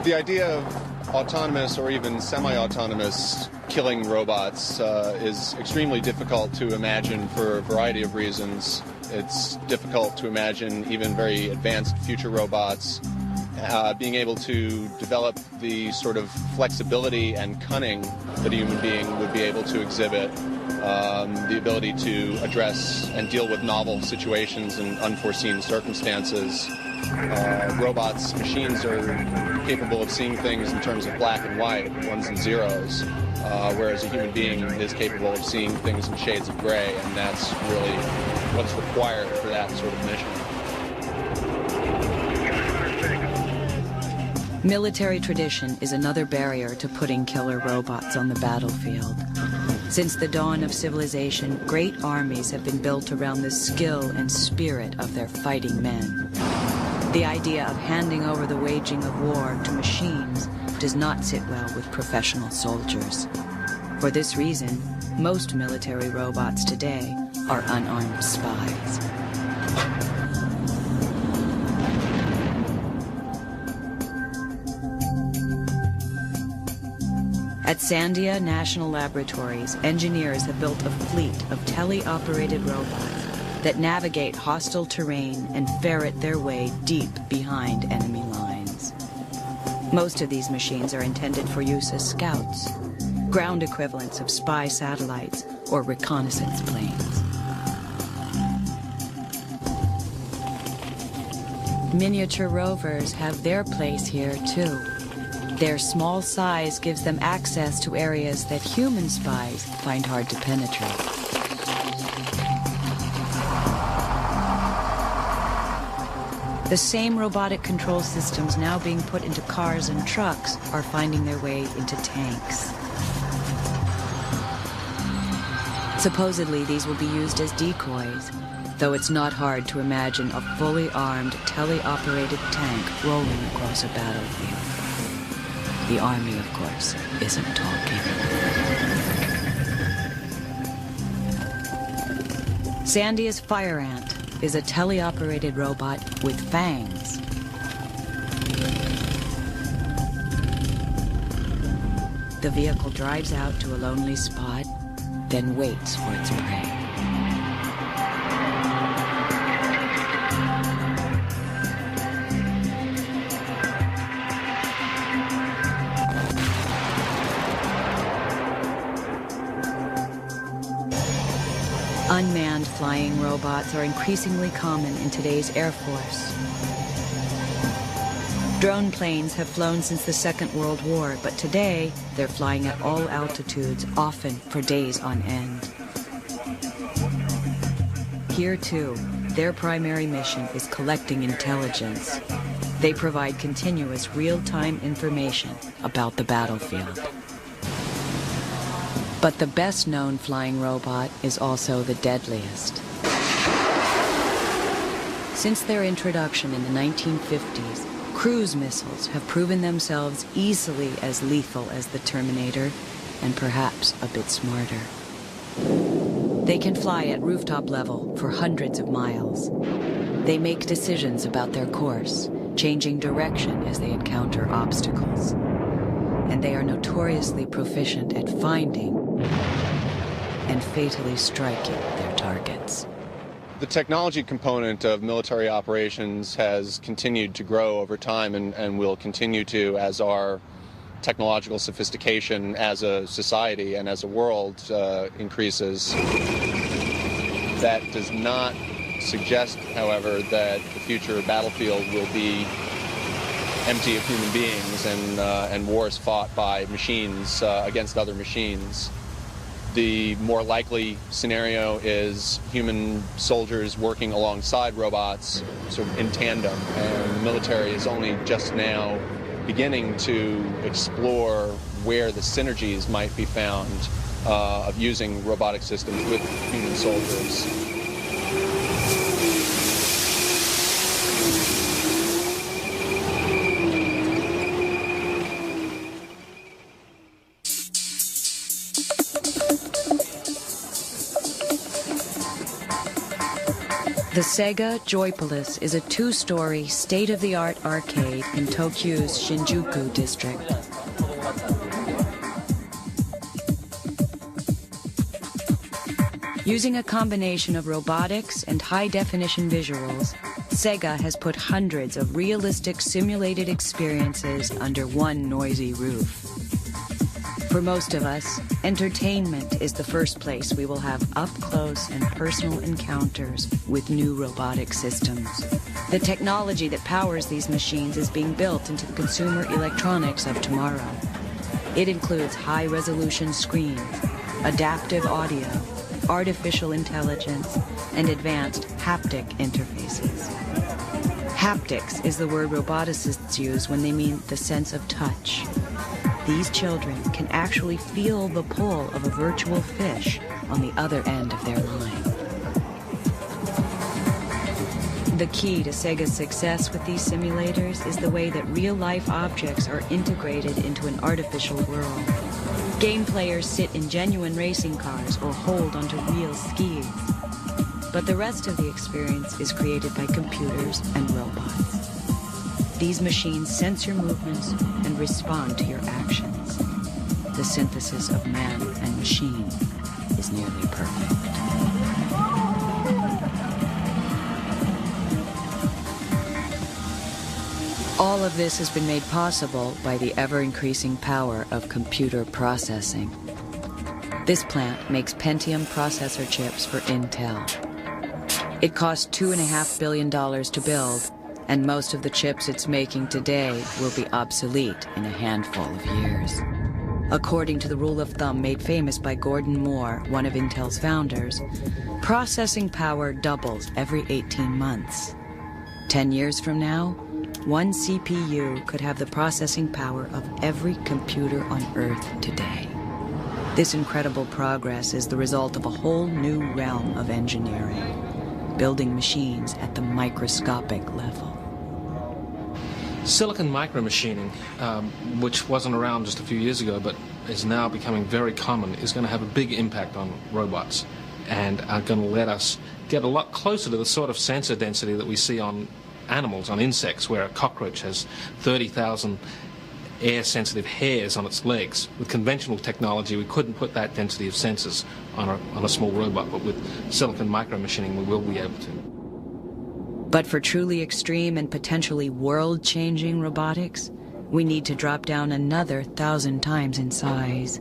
The idea of autonomous or even semi-autonomous killing robots is extremely difficult to imagine for a variety of reasons. It's difficult to imagine even very advanced future robots being able to develop the sort of flexibility and cunning that a human being would be able to exhibit, the ability to address and deal with novel situations and unforeseen circumstances. Robots, machines are capable of seeing things in terms of black and white, ones and zeros, whereas a human being is capable of seeing things in shades of gray, and that's really what's required for that sort of mission.
Military tradition is another barrier to putting killer robots on the battlefield. Since the dawn of civilization, great armies have been built around the skill and spirit of their fighting men. The idea of handing over the waging of war to machines does not sit well with professional soldiers. For this reason, most military robots today are unarmed spies. At Sandia National Laboratories, engineers have built a fleet of tele-operated robots that navigate hostile terrain and ferret their way deep behind enemy lines. Most of these machines are intended for use as scouts, ground equivalents of spy satellites or reconnaissance planes. Miniature rovers have their place here, too. Their small size gives them access to areas that human spies find hard to penetrate. The same robotic control systems now being put into cars and trucks are finding their way into tanks. Supposedly, these will be used as decoys, though it's not hard to imagine a fully armed, tele-operated tank rolling across a battlefield. The Army, of course, isn't talking. Sandia's Fire Ant is a tele-operated robot with fangs. The vehicle drives out to a lonely spot, then waits for its prey. Unmanned flying robots are increasingly common in today's Air Force. Drone planes have flown since the Second World War, but today they're flying at all altitudes, often for days on end. Here, too, their primary mission is collecting intelligence. They provide continuous real-time information about the battlefield. But the best-known flying robot is also the deadliest. Since their introduction in the 1950s, cruise missiles have proven themselves easily as lethal as the Terminator, and perhaps a bit smarter. They can fly at rooftop level for hundreds of miles. They make decisions about their course, changing direction as they encounter obstacles. And they are notoriously proficient at finding and fatally striking their targets.
The technology component of military operations has continued to grow over time and will continue to as our technological sophistication as a society and as a world increases. That does not suggest, however, that the future battlefield will be empty of human beings and wars fought by machines against other machines. The more likely scenario is human soldiers working alongside robots, sort of in tandem, and the military is only just now beginning to explore where the synergies might be found of using robotic systems with human soldiers.
The Sega Joypolis is a two-story, state-of-the-art arcade in Tokyo's Shinjuku district. Using a combination of robotics and high-definition visuals, Sega has put hundreds of realistic simulated experiences under one noisy roof. For most of us, entertainment is the first place we will have up-close and personal encounters with new robotic systems. The technology that powers these machines is being built into the consumer electronics of tomorrow. It includes high-resolution screens, adaptive audio, artificial intelligence, and advanced haptic interfaces. Haptics is the word roboticists use when they mean the sense of touch. These children can actually feel the pull of a virtual fish on the other end of their line. The key to Sega's success with these simulators is the way that real-life objects are integrated into an artificial world. Game players sit in genuine racing cars or hold onto real skis. But the rest of the experience is created by computers and robots. These machines sense your movements and respond to your actions. The synthesis of man and machine is nearly perfect. All of this has been made possible by the ever-increasing power of computer processing. This plant makes Pentium processor chips for Intel. It cost $2.5 billion to build, and most of the chips it's making today will be obsolete in a handful of years. According to the rule of thumb made famous by Gordon Moore, one of Intel's founders, processing power doubles every 18 months. 10 years from now, one CPU could have the processing power of every computer on Earth today. This incredible progress is the result of a whole new realm of engineering, building machines at the microscopic level.
Silicon micromachining, which wasn't around just a few years ago but is now becoming very common, is going to have a big impact on robots and are going to let us get a lot closer to the sort of sensor density that we see on animals, on insects, where a cockroach has 30,000 air-sensitive hairs on its legs. With conventional technology, we couldn't put that density of sensors on a small robot, but with silicon micromachining, we will be able to.
But for truly extreme and potentially world-changing robotics, we need to drop down another 1,000 times in size,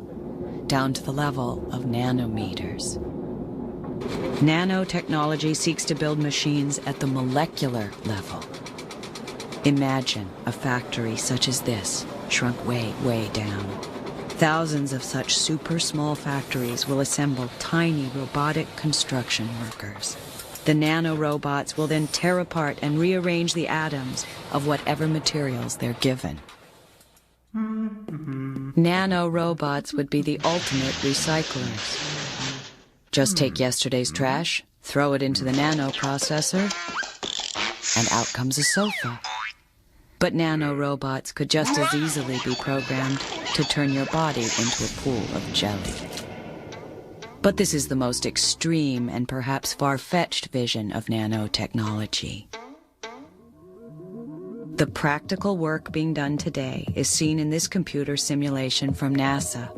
down to the level of nanometers. Nanotechnology seeks to build machines at the molecular level. Imagine a factory such as this, shrunk way, way down. Thousands of such super small factories will assemble tiny robotic construction workers. The nanorobots will then tear apart and rearrange the atoms of whatever materials they're given. Nanorobots would be the ultimate recyclers. Just take yesterday's trash, throw it into the nanoprocessor, and out comes a sofa. But nanorobots could just as easily be programmed to turn your body into a pool of jelly. But this is the most extreme and perhaps far-fetched vision of nanotechnology. The practical work being done today is seen in this computer simulation from NASA.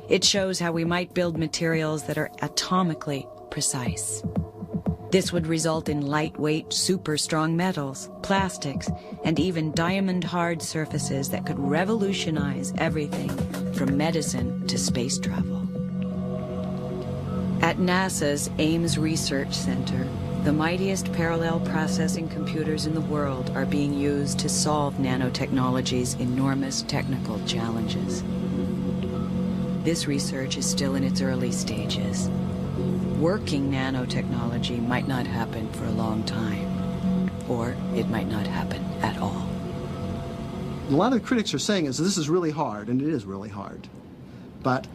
It shows how we might build materials that are atomically precise. This would result in lightweight, super-strong metals, plastics, and even diamond-hard surfaces that could revolutionize everything from medicine to space travel. At NASA's Ames Research Center, the mightiest parallel processing computers in the world are being used to solve nanotechnology's enormous technical challenges. This research is still in its early stages. Working nanotechnology might not happen for a long time, or it might not happen at all.
A lot of the critics are saying is this is really hard, and it is really hard. But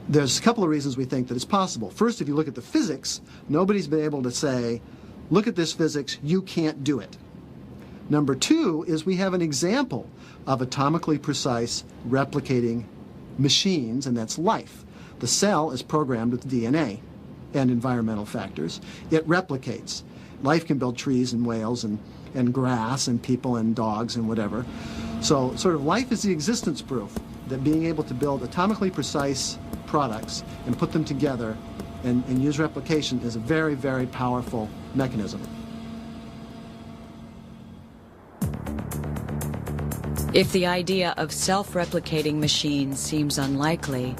there's a couple of reasons we think that it's possible. First, if you look at the physics, nobody's been able to say, look at this physics, you can't do it. Number two is we have an example of atomically precise replicating machines, and that's life. The cell is programmed with DNA and environmental factors. It replicates. Life can build trees and whales and grass and people and dogs and whatever. So sort of life is the existence proof that being able to build atomically precise products and put them together and use replication is a very, very powerful mechanism.
If the idea of self-replicating machines seems unlikely,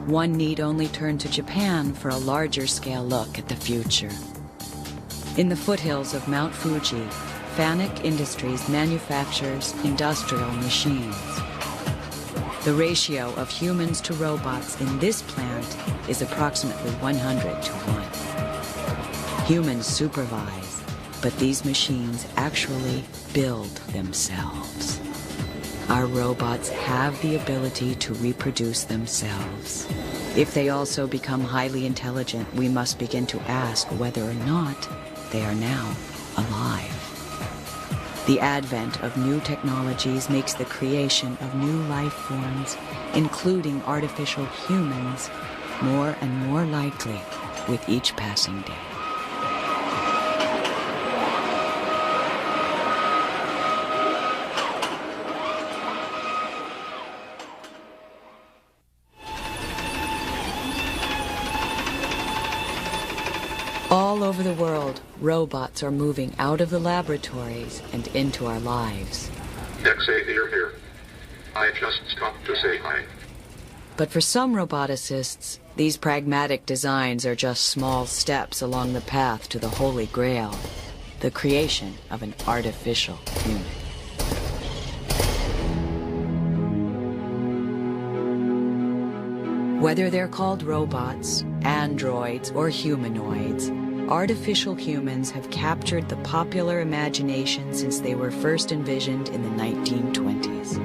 one need only turn to Japan for a larger-scale look at the future. In the foothills of Mount Fuji, Fanuc Industries manufactures industrial machines. The ratio of humans to robots in this plant is approximately 100 to 1. Humans supervise, but these machines actually build themselves. Our robots have the ability to reproduce themselves. If they also become highly intelligent, we must begin to ask whether or not they are now alive. The advent of new technologies makes the creation of new life forms, including artificial humans, more and more likely with each passing day. All over the world, robots are moving out of the laboratories and into our lives.
Xavier here. I just stopped to say hi.
But for some roboticists, these pragmatic designs are just small steps along the path to the Holy Grail, the creation of an artificial human. Whether they're called robots, androids, or humanoids, artificial humans have captured the popular imagination since they were first envisioned in the 1920s.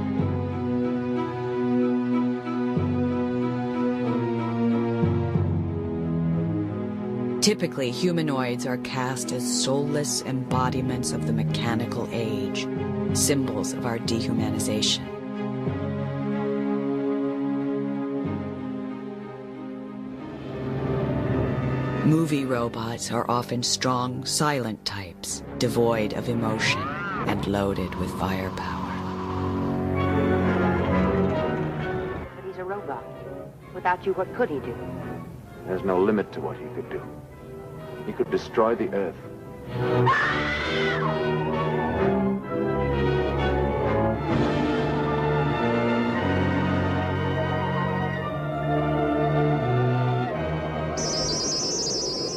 Typically, humanoids are cast as soulless embodiments of the mechanical age, symbols of our dehumanization. Movie robots are often strong, silent types, devoid of emotion and loaded with firepower.
But he's a robot. Without you, what could he do?
There's no limit to what he could do. He could destroy the Earth.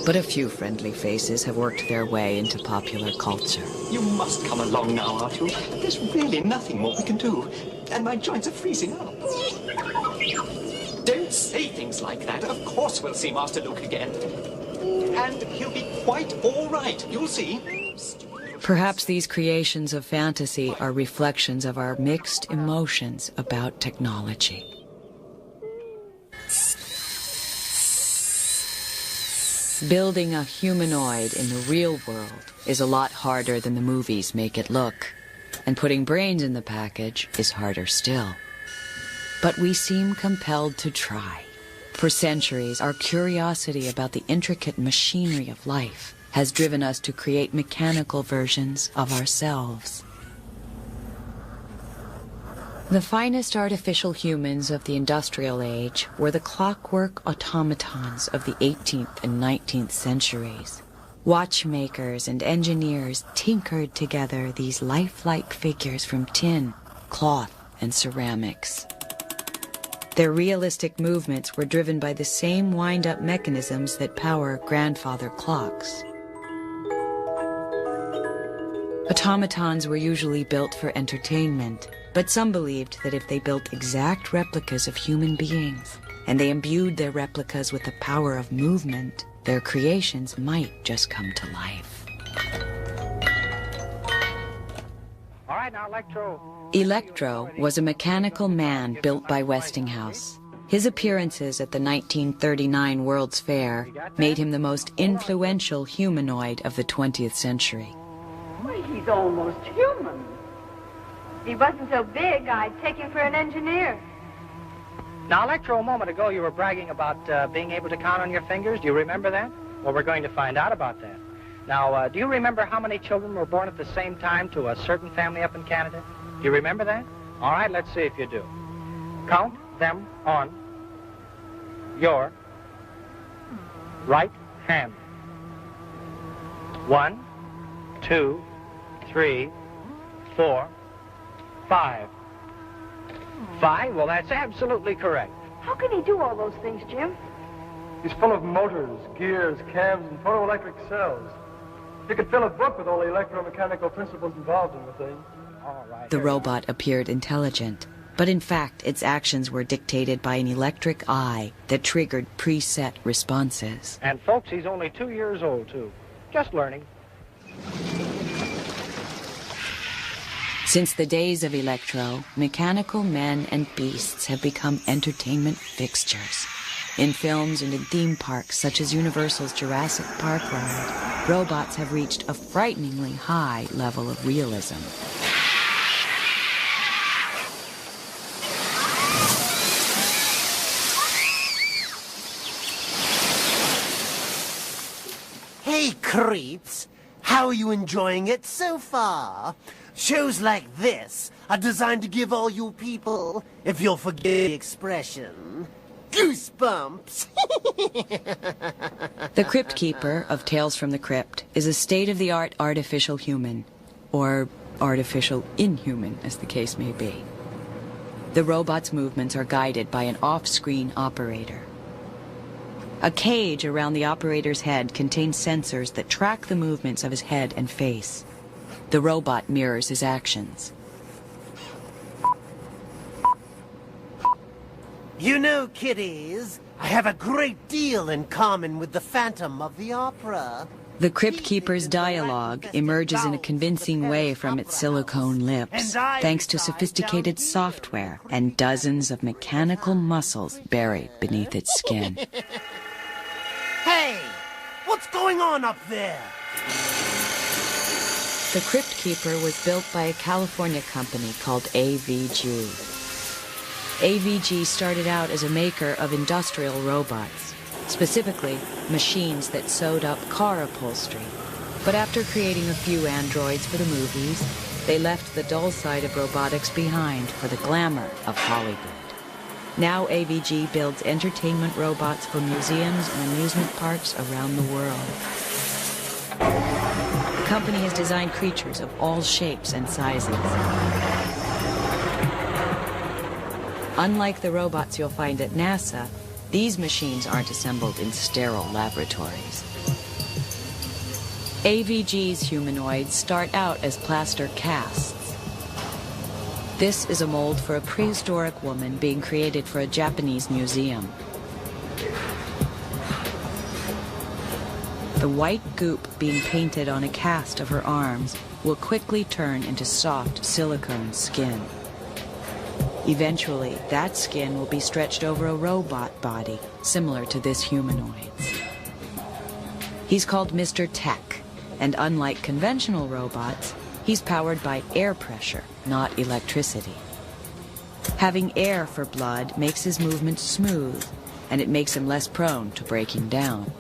But a few friendly faces have worked their way into popular culture.
You must come along now, Arthur. There's really nothing more we can do. And my joints are freezing up. Don't say things like that. Of course we'll see Master Luke again. And he'll be quite all right. You'll see.
Perhaps these creations of fantasy are reflections of our mixed emotions about technology. Building a humanoid in the real world is a lot harder than the movies make it look. And putting brains in the package is harder still. But we seem compelled to try. For centuries, our curiosity about the intricate machinery of life has driven us to create mechanical versions of ourselves. The finest artificial humans of the industrial age were the clockwork automatons of the 18th and 19th centuries. Watchmakers and engineers tinkered together these lifelike figures from tin, cloth, and ceramics. Their realistic movements were driven by the same wind-up mechanisms that power grandfather clocks. Automatons were usually built for entertainment, but some believed that if they built exact replicas of human beings, and they imbued their replicas with the power of movement, their creations might just come to life.
All right, now,
Electro was a mechanical man built by Westinghouse. His appearances at the 1939 World's Fair made him the most influential humanoid of the 20th century.
Well, he's almost human. If he wasn't so big, I'd take him for an engineer.
Now, Electro, a moment ago you were bragging about being able to count on your fingers. Do you remember that? Well, we're going to find out about that. Now, do you remember how many children were born at the same time to a certain family up in Canada? Do you remember that? All right, let's see if you do. Count them on your right hand. 1, 2, 3, 4, 5. 5? Well, that's absolutely correct.
How can he do all those things, Jim?
He's full of motors, gears, cams, and photoelectric cells. You could fill a book with all the electromechanical principles involved in the thing.
All right.
The robot appeared intelligent, but in fact its actions were dictated by an electric eye that triggered preset responses.
And folks, he's only 2 years old, too. Just learning.
Since the days of Electro, mechanical men and beasts have become entertainment fixtures. In films and in theme parks such as Universal's Jurassic Park ride, robots have reached a frighteningly high level of realism.
Hey, creeps! How are you enjoying it so far? Shows like this are designed to give all you people, if you'll forgive the expression, Goosebumps!
The Crypt Keeper of Tales from the Crypt is a state-of-the-art artificial human, or artificial inhuman, as the case may be. The robot's movements are guided by an off-screen operator. A cage around the operator's head contains sensors that track the movements of his head and face. The robot mirrors his actions.
You know, kiddies, I have a great deal in common with the Phantom of the Opera.
The Crypt Keeper's dialogue emerges in a convincing way from its silicone lips, thanks to sophisticated software and dozens of mechanical muscles buried beneath its skin.
Hey, what's going on up there?
The Crypt Keeper was built by a California company called AVG. AVG started out as a maker of industrial robots, specifically machines that sewed up car upholstery. But after creating a few androids for the movies, they left the dull side of robotics behind for the glamour of Hollywood. Now AVG builds entertainment robots for museums and amusement parks around the world. The company has designed creatures of all shapes and sizes. Unlike the robots you'll find at NASA, these machines aren't assembled in sterile laboratories. AVG's humanoids start out as plaster casts. This is a mold for a prehistoric woman being created for a Japanese museum. The white goop being painted on a cast of her arms will quickly turn into soft silicone skin. Eventually, that skin will be stretched over a robot body, similar to this humanoid's. He's called Mr. Tech, and unlike conventional robots, he's powered by air pressure, not electricity. Having air for blood makes his movements smooth, and it makes him less prone to breaking down.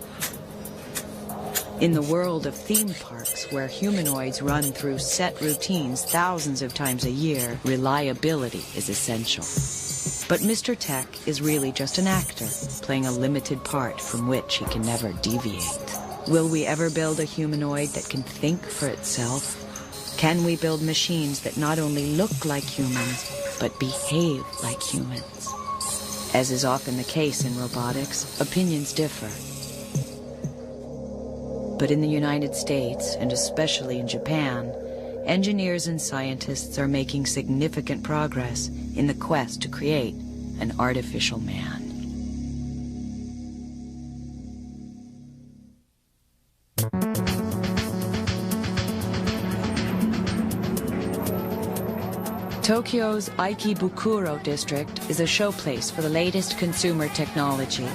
In the world of theme parks, where humanoids run through set routines thousands of times a year, reliability is essential. But Mr. Tech is really just an actor, playing a limited part from which he can never deviate. Will we ever build a humanoid that can think for itself? Can we build machines that not only look like humans, but behave like humans? As is often the case in robotics, opinions differ. But in the United States, and especially in Japan, engineers and scientists are making significant progress in the quest to create an artificial man. Tokyo's Aikibukuro district is a showplace for the latest consumer technology.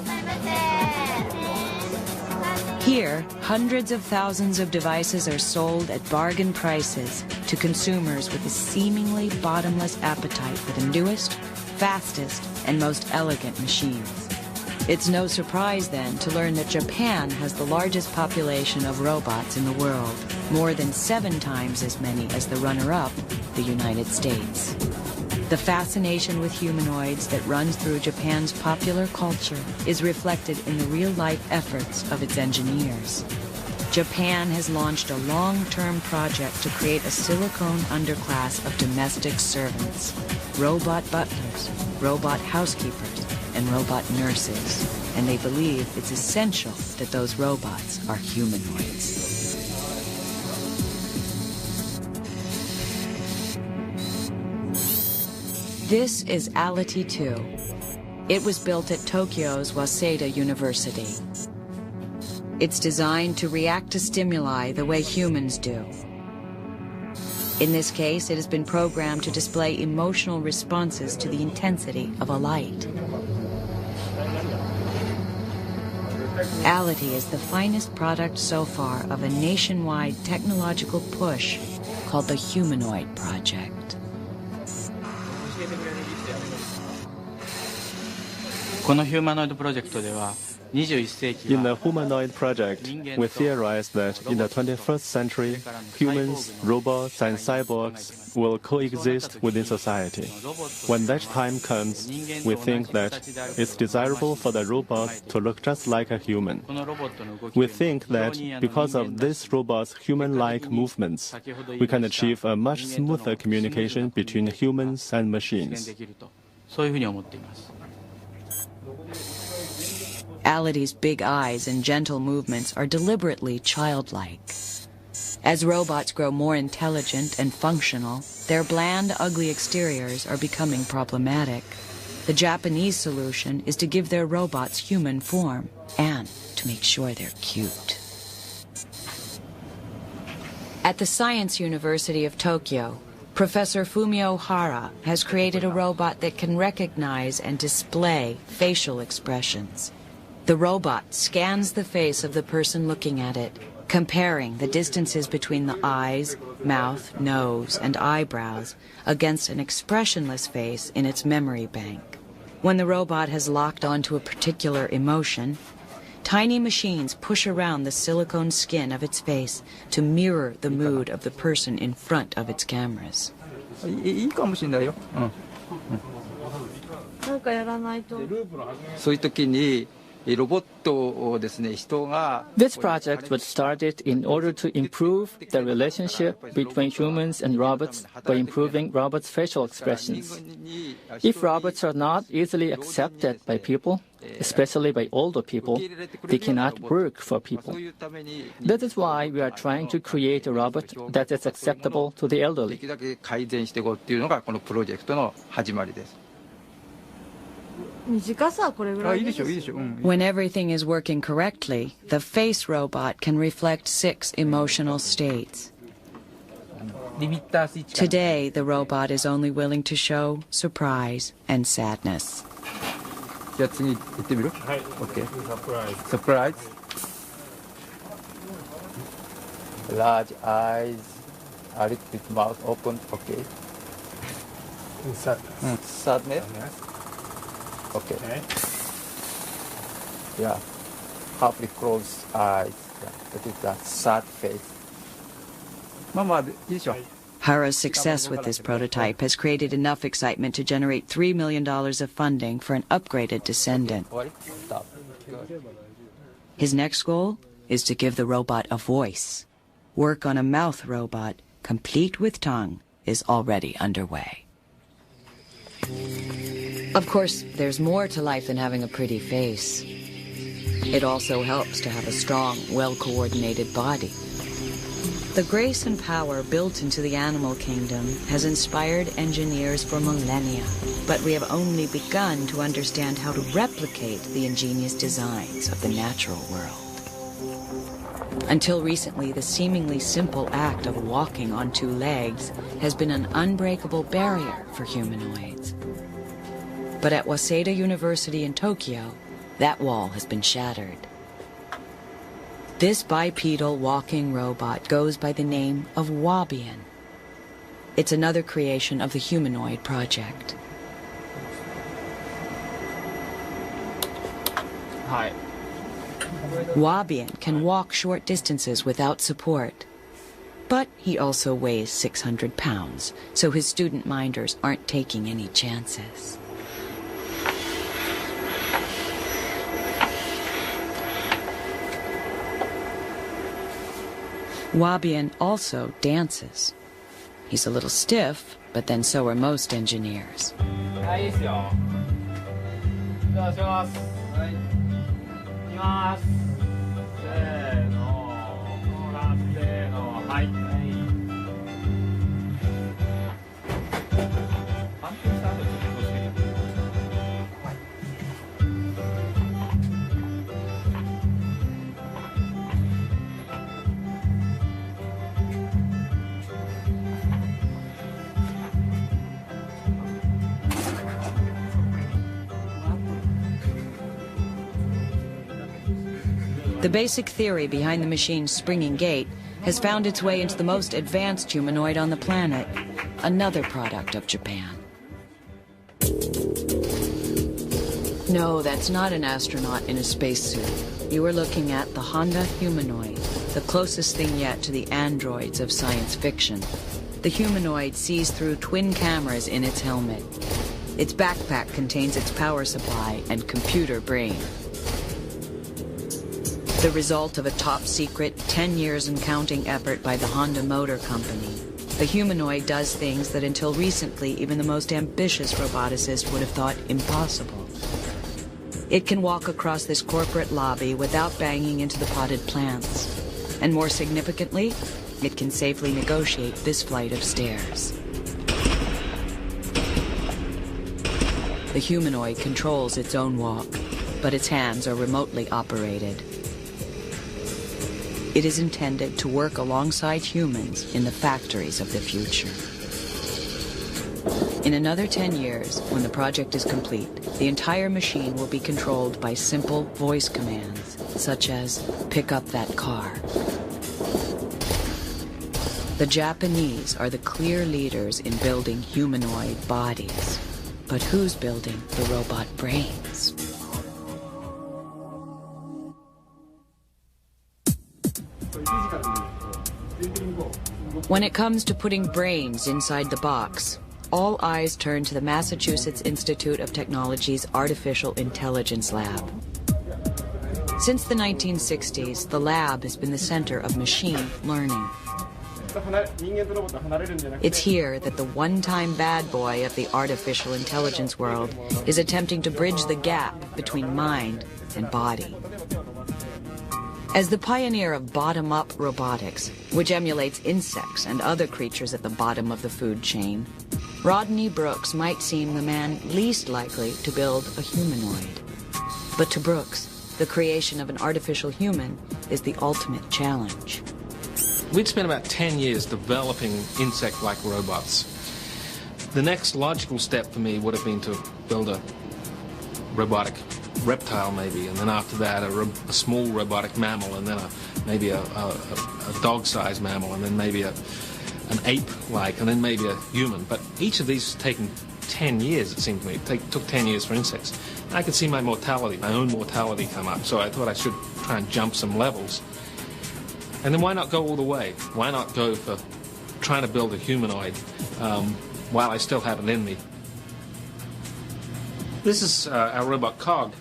Here, hundreds of thousands of devices are sold at bargain prices to consumers with a seemingly bottomless appetite for the newest, fastest, and most elegant machines. It's no surprise, then, to learn that Japan has the largest population of robots in the world, more than 7 times as many as the runner-up, the United States. The fascination with humanoids that runs through Japan's popular culture is reflected in the real-life efforts of its engineers. Japan has launched a long-term project to create a silicone underclass of domestic servants, robot butlers, robot housekeepers, and robot nurses, and they believe it's essential that those robots are humanoids. This is Ality 2. It was built at Tokyo's Waseda University. It's designed to react to stimuli the way humans do. In this case, it has been programmed to display emotional responses to the intensity of a light. Ality is the finest product so far of a nationwide technological push called the Humanoid Project.
このヒューマノイドプロジェクトでは In the humanoid project, we theorize that in the 21st century, humans, robots, and cyborgs will coexist within society. When that time comes, we think that it's desirable for the robot to look just like a human. We think that because of this robot's human-like movements, we can achieve a much smoother communication between humans and machines.
Alidy's big eyes and gentle movements are deliberately childlike. As robots grow more intelligent and functional, their bland, ugly exteriors are becoming problematic. The Japanese solution is to give their robots human form and to make sure they're cute. At the Science University of Tokyo, Professor Fumio Hara has created a robot that can recognize and display facial expressions. The robot scans the face of the person looking at it, comparing the distances between the eyes, mouth, nose, and eyebrows against an expressionless face in its memory bank. When the robot has locked onto a particular emotion, tiny machines push around the silicone skin of its face to mirror the mood of the person in front of its cameras.
This project was started in order to improve the relationship between humans and robots by improving robots' facial expressions. If robots are not easily accepted by people, especially by older people, they cannot work for people. That is why we are trying to create a robot that is acceptable to the elderly.
When everything is working correctly, the face robot can reflect 6 emotional states. Today, the robot is only willing to show surprise and sadness.
Okay. Surprise. Large eyes, a little bit mouth open. Okay. Sadness. Sadness. Okay. Yeah. Halfly closed eyes. Yeah. That is the sad face.
Hara's success with this prototype has created enough excitement to generate $3 million of funding for an upgraded descendant. His next goal is to give the robot a voice. Work on a mouth robot, complete with tongue, is already underway. Of course, there's more to life than having a pretty face. It also helps to have a strong, well-coordinated body. The grace and power built into the animal kingdom has inspired engineers for millennia, but we have only begun to understand how to replicate the ingenious designs of the natural world. Until recently, the seemingly simple act of walking on 2 legs has been an unbreakable barrier for humanoids. But at Waseda University in Tokyo, that wall has been shattered. This bipedal walking robot goes by the name of Wabian. It's another creation of the humanoid project.
Hi.
Wabian can walk short distances without support. But he also weighs 600 pounds, so his student minders aren't taking any chances. Wabian also dances. He's a little stiff, but then so are most engineers. The basic theory behind the machine's springing gait has found its way into the most advanced humanoid on the planet, another product of Japan. No, that's not an astronaut in a spacesuit. You are looking at the Honda humanoid, the closest thing yet to the androids of science fiction. The humanoid sees through twin cameras in its helmet. Its backpack contains its power supply and computer brain. The result of a top-secret, 10 years and counting effort by the Honda Motor Company. The humanoid does things that until recently even the most ambitious roboticist would have thought impossible. It can walk across this corporate lobby without banging into the potted plants. And more significantly, it can safely negotiate this flight of stairs. The humanoid controls its own walk, but its hands are remotely operated. It is intended to work alongside humans in the factories of the future. In another 10 years, when the project is complete, the entire machine will be controlled by simple voice commands, such as, "Pick up that car." The Japanese are the clear leaders in building humanoid bodies. But who's building the robot brains? When it comes to putting brains inside the box, all eyes turn to the Massachusetts Institute of Technology's Artificial Intelligence Lab. Since the 1960s, the lab has been the center of machine learning. It's here that the one-time bad boy of the artificial intelligence world is attempting to bridge the gap between mind and body. As the pioneer of bottom-up robotics, which emulates insects and other creatures at the bottom of the food chain, Rodney Brooks might seem the man least likely to build a humanoid. But to Brooks, the creation of an artificial human is the ultimate challenge.
We'd spent about 10 years developing insect-like robots. The next logical step for me would have been to build a robotic reptile, maybe, and then after that a small robotic mammal, and then maybe a dog-sized mammal, and then maybe an ape-like, and then maybe a human. But each of these has taken 10 years, it seemed to me. It took 10 years for insects. And I could see my own mortality come up, so I thought I should try and jump some levels. And then why not go all the way? Why not go for trying to build a humanoid while I still have it in me? This is our robot Cog,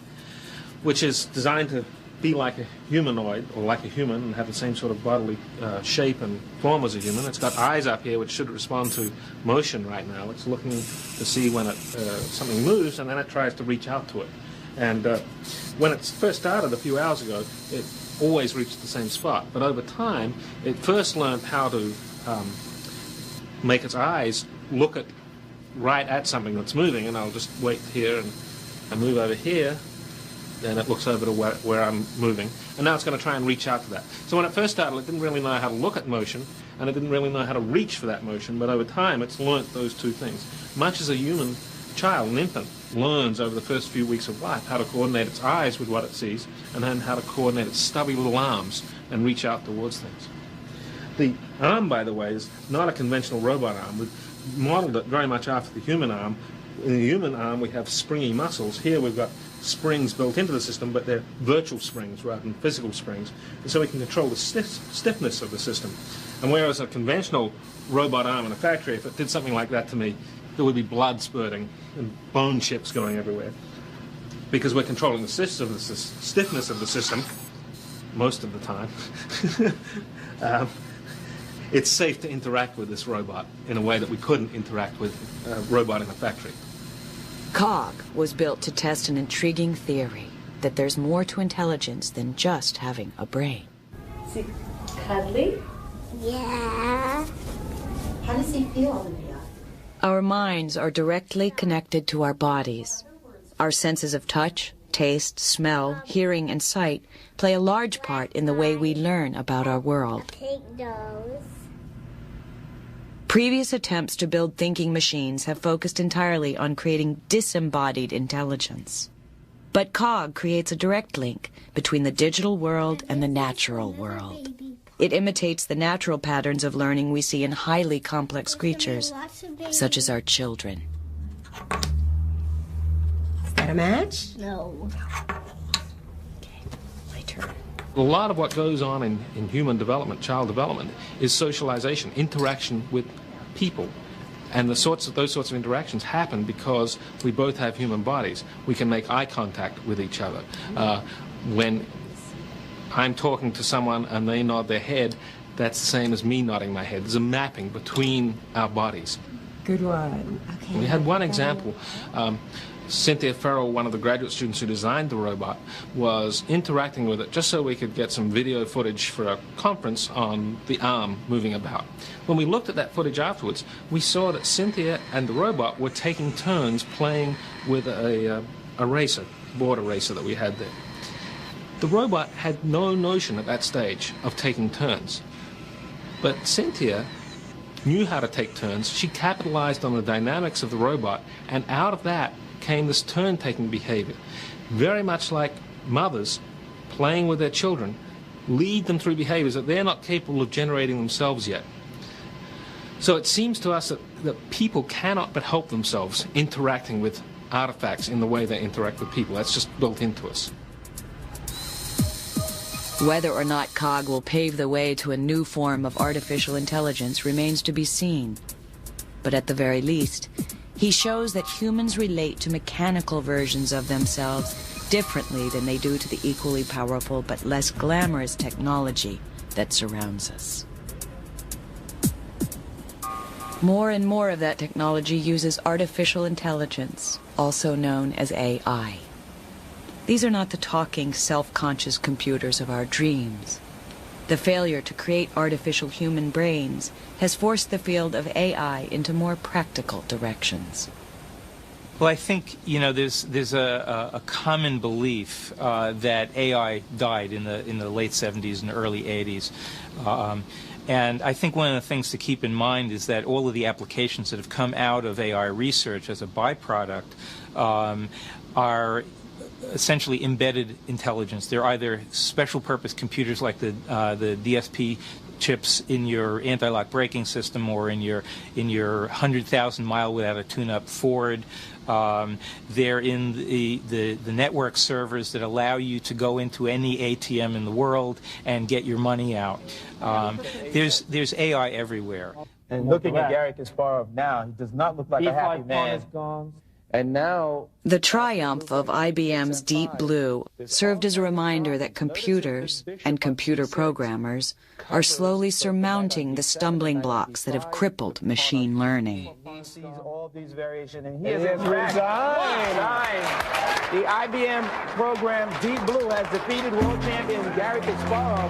which is designed to be like a humanoid, or like a human, and have the same sort of bodily shape and form as a human. It's got eyes up here which should respond to motion right now. It's looking to see when something moves, and then it tries to reach out to it. And when it first started a few hours ago, it always reached the same spot. But over time, it first learned how to make its eyes look right at something that's moving, and I'll just wait here and I move over here, then it looks over to where I'm moving, and now it's going to try and reach out to that. So when it first started, it didn't really know how to look at motion, and it didn't really know how to reach for that motion, but over time it's learnt those two things. Much as a human child, an infant, learns over the first few weeks of life how to coordinate its eyes with what it sees, and then how to coordinate its stubby little arms and reach out towards things. The arm, by the way, is not a conventional robot arm. We've modeled it very much after the human arm. In the human arm, we have springy muscles. Here we've got springs built into the system, but they're virtual springs rather than physical springs. And so we can control the stiffness of the system. And whereas a conventional robot arm in a factory, if it did something like that to me, there would be blood spurting and bone chips going everywhere. Because we're controlling the stiffness of the system most of the time. It's safe to interact with this robot in a way that we couldn't interact with a robot in a factory.
Cog was built to test an intriguing theory that there's more to intelligence than just having a brain.
Is he cuddly?
Yeah.
How does he feel on the
Our minds are directly connected to our bodies. Our senses of touch, taste, smell, hearing, and sight play a large part in the way we learn about our world.
Take those.
Previous attempts to build thinking machines have focused entirely on creating disembodied intelligence. But Cog creates a direct link between the digital world and the natural world. It imitates the natural patterns of learning we see in highly complex creatures, such as our children.
Is that
Got a match?
No.
Okay, my turn.
A lot of what goes on in human development, child development, is socialization, interaction with people. And those sorts of interactions happen because we both have human bodies. We can make eye contact with each other. When I'm talking to someone and they nod their head, that's the same as me nodding my head. There's a mapping between our bodies.
Good one. Okay.
We had one example. Cynthia Farrell, one of the graduate students who designed the robot, was interacting with it just so we could get some video footage for a conference on the arm moving about. When we looked at that footage afterwards, we saw that Cynthia and the robot were taking turns playing with a racer, border racer that we had there. The robot had no notion at that stage of taking turns. But Cynthia knew how to take turns. She capitalized on the dynamics of the robot, and out of that came this turn-taking behavior. Very much like mothers playing with their children lead them through behaviors that they're not capable of generating themselves yet. So it seems to us that people cannot but help themselves interacting with artifacts in the way they interact with people. That's just built into us.
Whether or not COG will pave the way to a new form of artificial intelligence remains to be seen. But at the very least, he shows that humans relate to mechanical versions of themselves differently than they do to the equally powerful but less glamorous technology that surrounds us. More and more of that technology uses artificial intelligence, also known as AI. These are not the talking, self-conscious computers of our dreams. The failure to create artificial human brains has forced the field of AI into more practical directions.
Well, I think, there's a common belief that AI died in the late 70s and early 80s. And I think one of the things to keep in mind is that all of the applications that have come out of AI research as a byproduct are essentially embedded intelligence. They're either special purpose computers like the DSP chips in your anti-lock braking system or in your 100,000 mile without a tune-up Ford. They're in the network servers that allow you to go into any ATM in the world and get your money out. There's AI everywhere.
And looking at Gary Kasparov now, he does not look like a happy man. And now,
the triumph of IBM's Deep Blue served as a reminder that computers and computer programmers are slowly surmounting the stumbling blocks that have crippled machine learning.
He sees all these variations, and he has resigned. The IBM program Deep Blue has defeated world champion Gary Kasparov.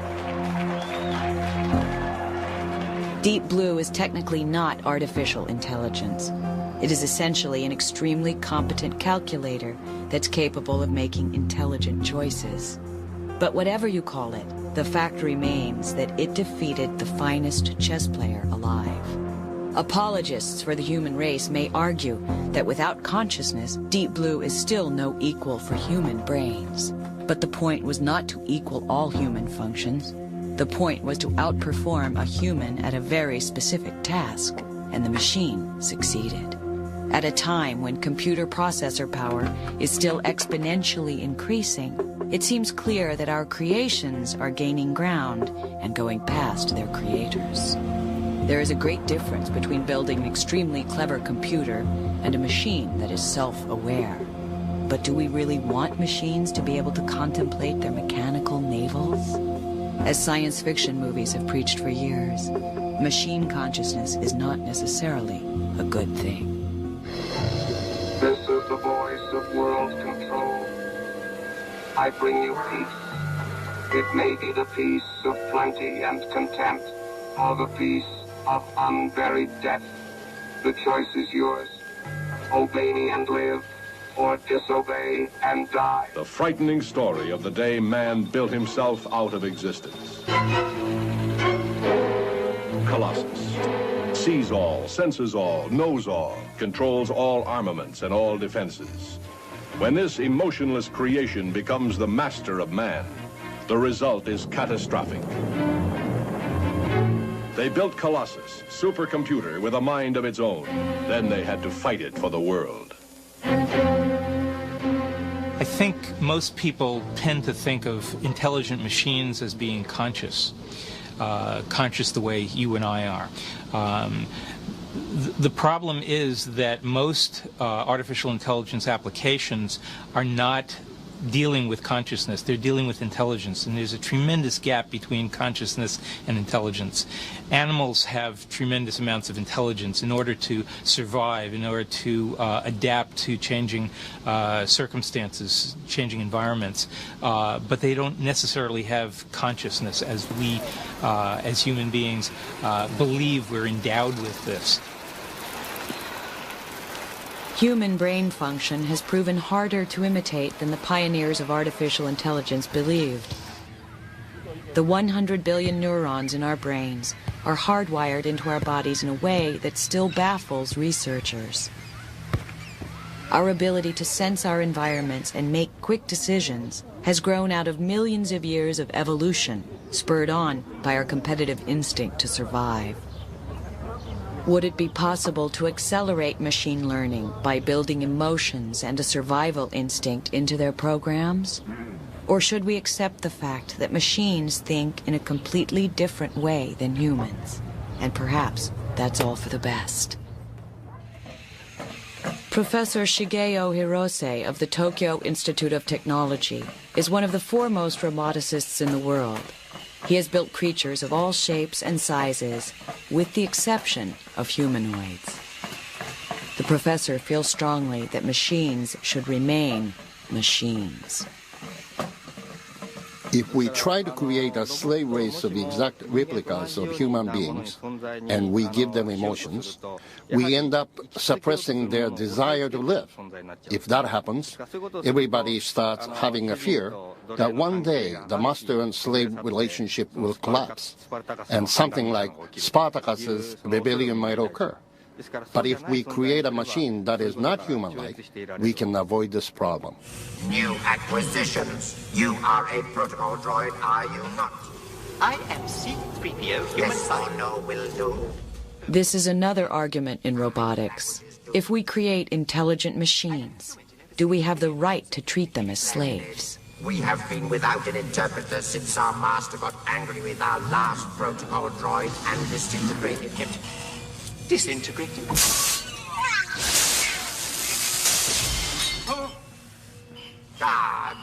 Deep Blue is technically not artificial intelligence. It is essentially an extremely competent calculator that's capable of making intelligent choices. But whatever you call it, the fact remains that it defeated the finest chess player alive. Apologists for the human race may argue that without consciousness, Deep Blue is still no equal for human brains. But the point was not to equal all human functions. The point was to outperform a human at a very specific task, and the machine succeeded. At a time when computer processor power is still exponentially increasing, it seems clear that our creations are gaining ground and going past their creators. There is a great difference between building an extremely clever computer and a machine that is self-aware. But do we really want machines to be able to contemplate their mechanical navels? As science fiction movies have preached for years, machine consciousness is not necessarily a good thing.
This is the voice of world control. I bring you peace. It may be the peace of plenty and content, or the peace of unburied death. The choice is yours. Obey me and live, or disobey and die.
The frightening story of the day man built himself out of existence. Colossus. Sees all, senses all, knows all, controls all armaments and all defenses. When this emotionless creation becomes the master of man, the result is catastrophic. They built Colossus, supercomputer with a mind of its own. Then they had to fight it for the world.
I think most people tend to think of intelligent machines as being conscious, conscious the way you and I are. The problem is that most artificial intelligence applications are not dealing with consciousness. They're dealing with intelligence, and there's a tremendous gap between consciousness and intelligence. Animals have tremendous amounts of intelligence in order to survive, in order to adapt to changing circumstances, changing environments, but they don't necessarily have consciousness as we, as human beings, believe we're endowed with this.
Human brain function has proven harder to imitate than the pioneers of artificial intelligence believed. The 100 billion neurons in our brains are hardwired into our bodies in a way that still baffles researchers. Our ability to sense our environments and make quick decisions has grown out of millions of years of evolution, spurred on by our competitive instinct to survive. Would it be possible to accelerate machine learning by building emotions and a survival instinct into their programs? Or should we accept the fact that machines think in a completely different way than humans? And perhaps that's all for the best. Professor Shigeo Hirose of the Tokyo Institute of Technology is one of the foremost roboticists in the world. He has built creatures of all shapes and sizes, with the exception of humanoids. The professor feels strongly that machines should remain machines.
If we try to create a slave race of exact replicas of human beings, and we give them emotions, we end up suppressing their desire to live. If that happens, everybody starts having a fear that one day the master and slave relationship will collapse, and something like Spartacus's rebellion might occur. But if we create a machine that is not human-like, we can avoid this problem.
New acquisitions. You are a protocol droid, are you not? I am C-3PO. Yes or no will do.
This is another argument in robotics. If we create intelligent machines, do we have the right to treat them as slaves?
We have been without an interpreter since our master got angry with our last protocol droid and disintegrated him. Disintegrated? God.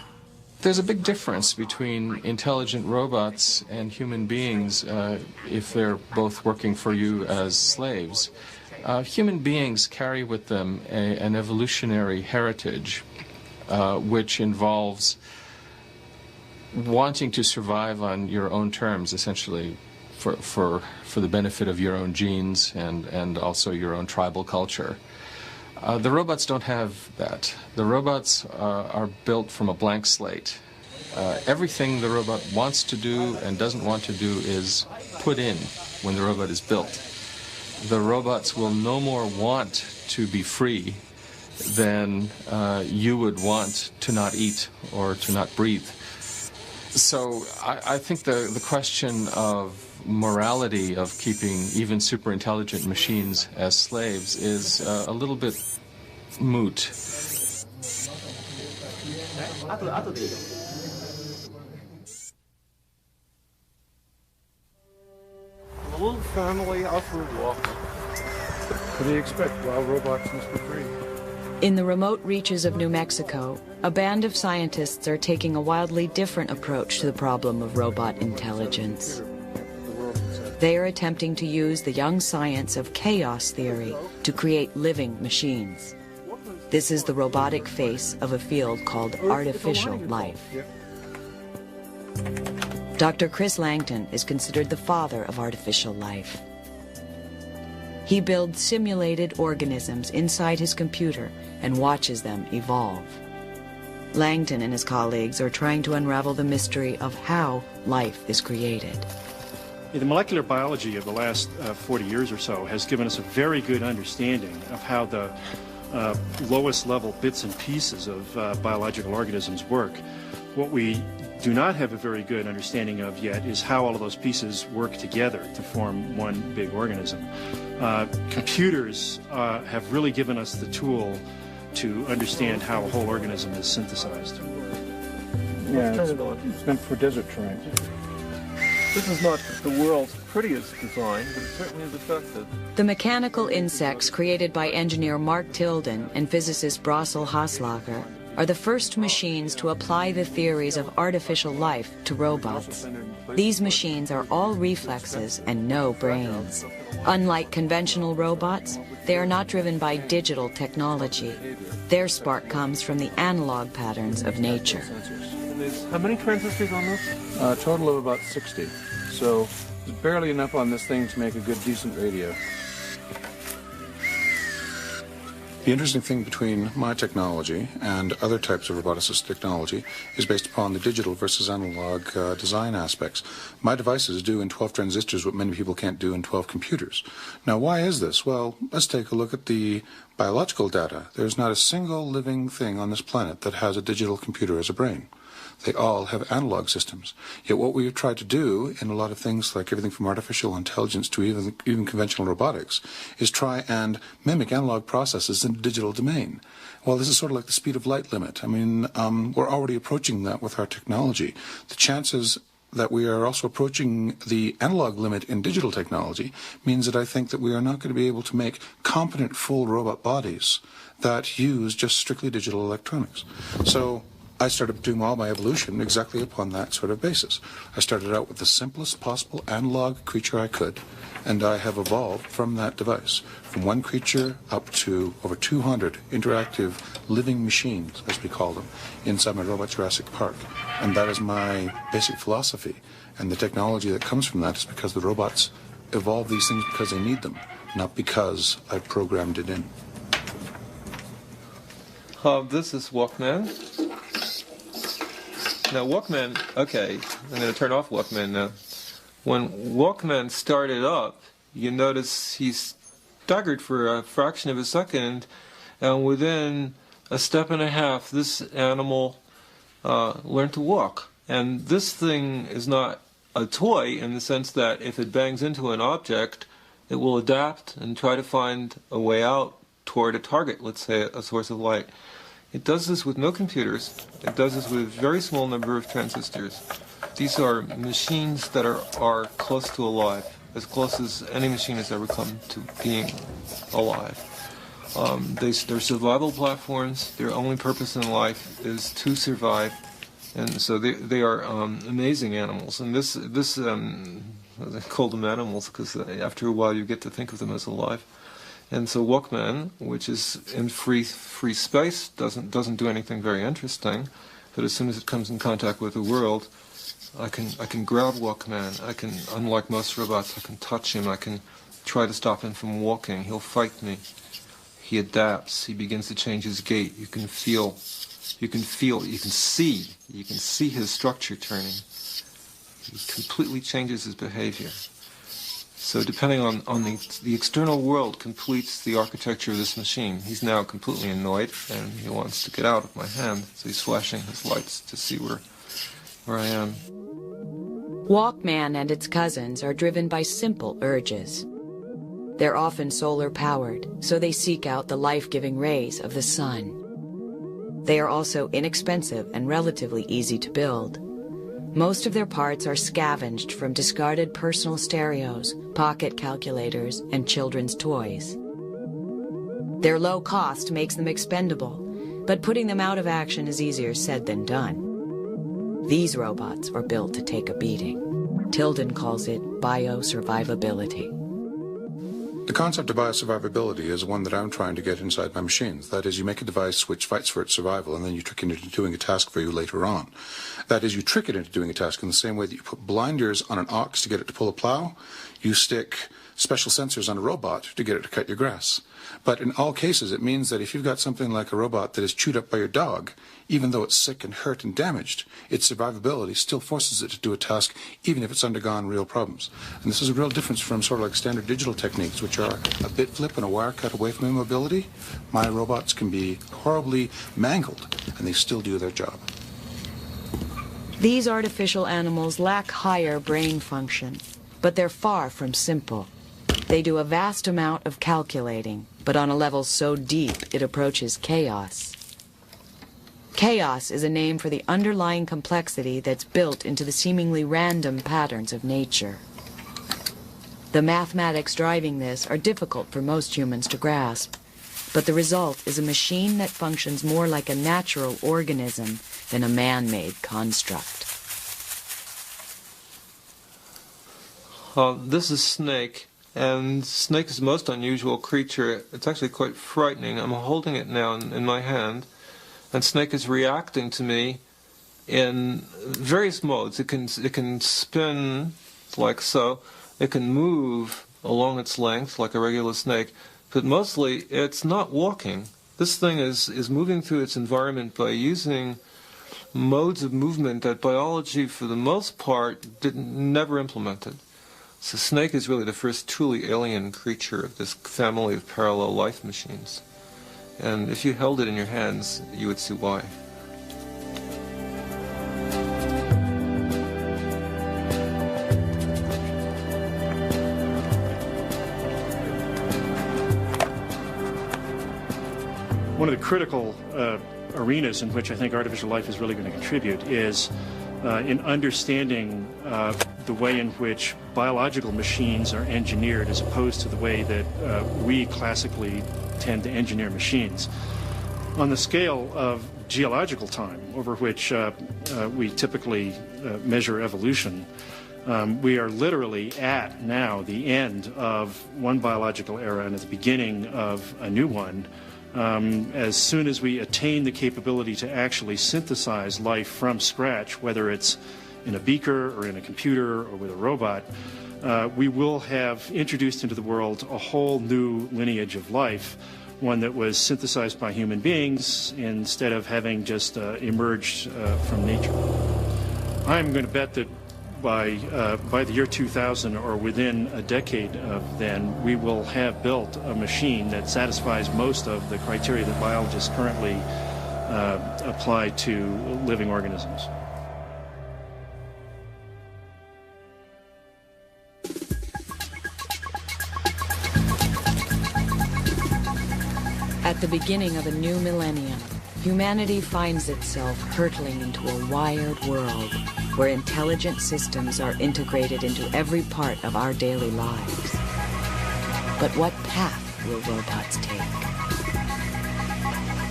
There's a big difference between intelligent robots and human beings if they're both working for you as slaves. Human beings carry with them an evolutionary heritage which involves wanting to survive on your own terms, essentially, for the benefit of your own genes and also your own tribal culture. The robots don't have that. The robots are built from a blank slate. Everything the robot wants to do and doesn't want to do is put in when the robot is built. The robots will no more want to be free than you would want to not eat or to not breathe. So I think the question of morality of keeping even super intelligent machines as slaves is a little bit moot.
A little family out for a walk. What do you expect? Wild robots must be free.
In the remote reaches of New Mexico, a band of scientists are taking a wildly different approach to the problem of robot intelligence. They are attempting to use the young science of chaos theory to create living machines. This is the robotic face of a field called artificial life. Dr. Chris Langton is considered the father of artificial life. He builds simulated organisms inside his computer and watches them evolve. Langton and his colleagues are trying to unravel the mystery of how life is created.
The molecular biology of the last 40 years or so has given us a very good understanding of how the lowest level bits and pieces of biological organisms work. What we do not have a very good understanding of yet is how all of those pieces work together to form one big organism. Computers have really given us the tool to understand how a whole organism is synthesized.
Yeah, it's meant for desert terrain. This is not the world's prettiest design, but it certainly is effective.
The mechanical insects created by engineer Mark Tilden and physicist Brossel Haslager are the first machines to apply the theories of artificial life to robots. These machines are all reflexes and no brains. Unlike conventional robots, they are not driven by digital technology. Their spark comes from the analog patterns of nature.
How many transistors on this?
A total of about 60. So there's barely enough on this thing to make a good, decent radio.
The interesting thing between my technology and other types of roboticist technology is based upon the digital versus analog design aspects. My devices do in 12 transistors what many people can't do in 12 computers. Now, why is this? Well, let's take a look at the biological data. There's not a single living thing on this planet that has a digital computer as a brain. They all have analog systems. Yet what we've tried to do in a lot of things, like everything from artificial intelligence to even conventional robotics, is try and mimic analog processes in the digital domain. Well, this is sort of like the speed of light limit. I mean, we're already approaching that with our technology. The chances that we are also approaching the analog limit in digital technology means that I think that we are not going to be able to make competent full robot bodies that use just strictly digital electronics. So I started doing all my evolution exactly upon that sort of basis. I started out with the simplest possible analog creature I could, and I have evolved from that device, from one creature up to over 200 interactive living machines, as we call them, inside my Robot Jurassic Park. And that is my basic philosophy. And the technology that comes from that is because the robots evolve these things because they need them, not because I programmed it in.
This is Walkman. Now, Walkman, okay, I'm going to turn off Walkman now. When Walkman started up, you notice he staggered for a fraction of a second, and within a step and a half, this animal learned to walk. And this thing is not a toy in the sense that if it bangs into an object, it will adapt and try to find a way out toward a target, let's say a source of light. It does this with no computers. It does this with a very small number of transistors. These are machines that are close to alive, as close as any machine has ever come to being alive. They're survival platforms. Their only purpose in life is to survive, and so they are amazing animals. And I call them animals because after a while you get to think of them as alive. And so Walkman, which is in free space, doesn't do anything very interesting, but as soon as it comes in contact with the world, I can grab Walkman. I can, unlike most robots, I can touch him. I can try to stop him from walking. He'll fight me. He adapts. He begins to change his gait. You can see his structure turning. He completely changes his behavior. So depending on the external world completes the architecture of this machine. He's now completely annoyed, and he wants to get out of my hand, so he's flashing his lights to see where I am.
Walkman and its cousins are driven by simple urges. They're often solar-powered, so they seek out the life-giving rays of the sun. They are also inexpensive and relatively easy to build. Most of their parts are scavenged from discarded personal stereos, pocket calculators, and children's toys. Their low cost makes them expendable, but putting them out of action is easier said than done. These robots are built to take a beating. Tilden calls it biosurvivability.
The concept of biosurvivability is one that I'm trying to get inside my machines. That is, you make a device which fights for its survival, and then you trick it into doing a task for you later on. That is, you trick it into doing a task in the same way that you put blinders on an ox to get it to pull a plow. You stick special sensors on a robot to get it to cut your grass. But in all cases, it means that if you've got something like a robot that is chewed up by your dog, even though it's sick and hurt and damaged, its survivability still forces it to do a task, even if it's undergone real problems. And this is a real difference from sort of like standard digital techniques, which are a bit flip and a wire cut away from immobility. My robots can be horribly mangled, and they still do their job.
These artificial animals lack higher brain function, but they're far from simple. They do a vast amount of calculating, but on a level so deep it approaches chaos. Chaos is a name for the underlying complexity that's built into the seemingly random patterns of nature. The mathematics driving this are difficult for most humans to grasp, but the result is a machine that functions more like a natural organism than a man-made construct.
This is Snake, and Snake is the most unusual creature. It's actually quite frightening. I'm holding it now in my hand, and Snake is reacting to me in various modes. It can spin like so. It can move along its length like a regular snake, but mostly it's not walking. This thing is moving through its environment by using modes of movement that biology, for the most part, never implemented. So Snake is really the first truly alien creature of this family of parallel life machines. And if you held it in your hands, you would see why.
One of the critical arenas in which I think artificial life is really going to contribute is in understanding the way in which biological machines are engineered as opposed to the way that we classically tend to engineer machines. On the scale of geological time, over which we typically measure evolution, we are literally at now the end of one biological era and at the beginning of a new one. As soon as we attain the capability to actually synthesize life from scratch, whether it's in a beaker or in a computer or with a robot, we will have introduced into the world a whole new lineage of life, one that was synthesized by human beings instead of having just emerged from nature. I'm going to bet that by the year 2000 or within a decade of then, we will have built a machine that satisfies most of the criteria that biologists currently apply to living organisms.
At the beginning of a new millennium, humanity finds itself hurtling into a wired world where intelligent systems are integrated into every part of our daily lives. But what path will robots take?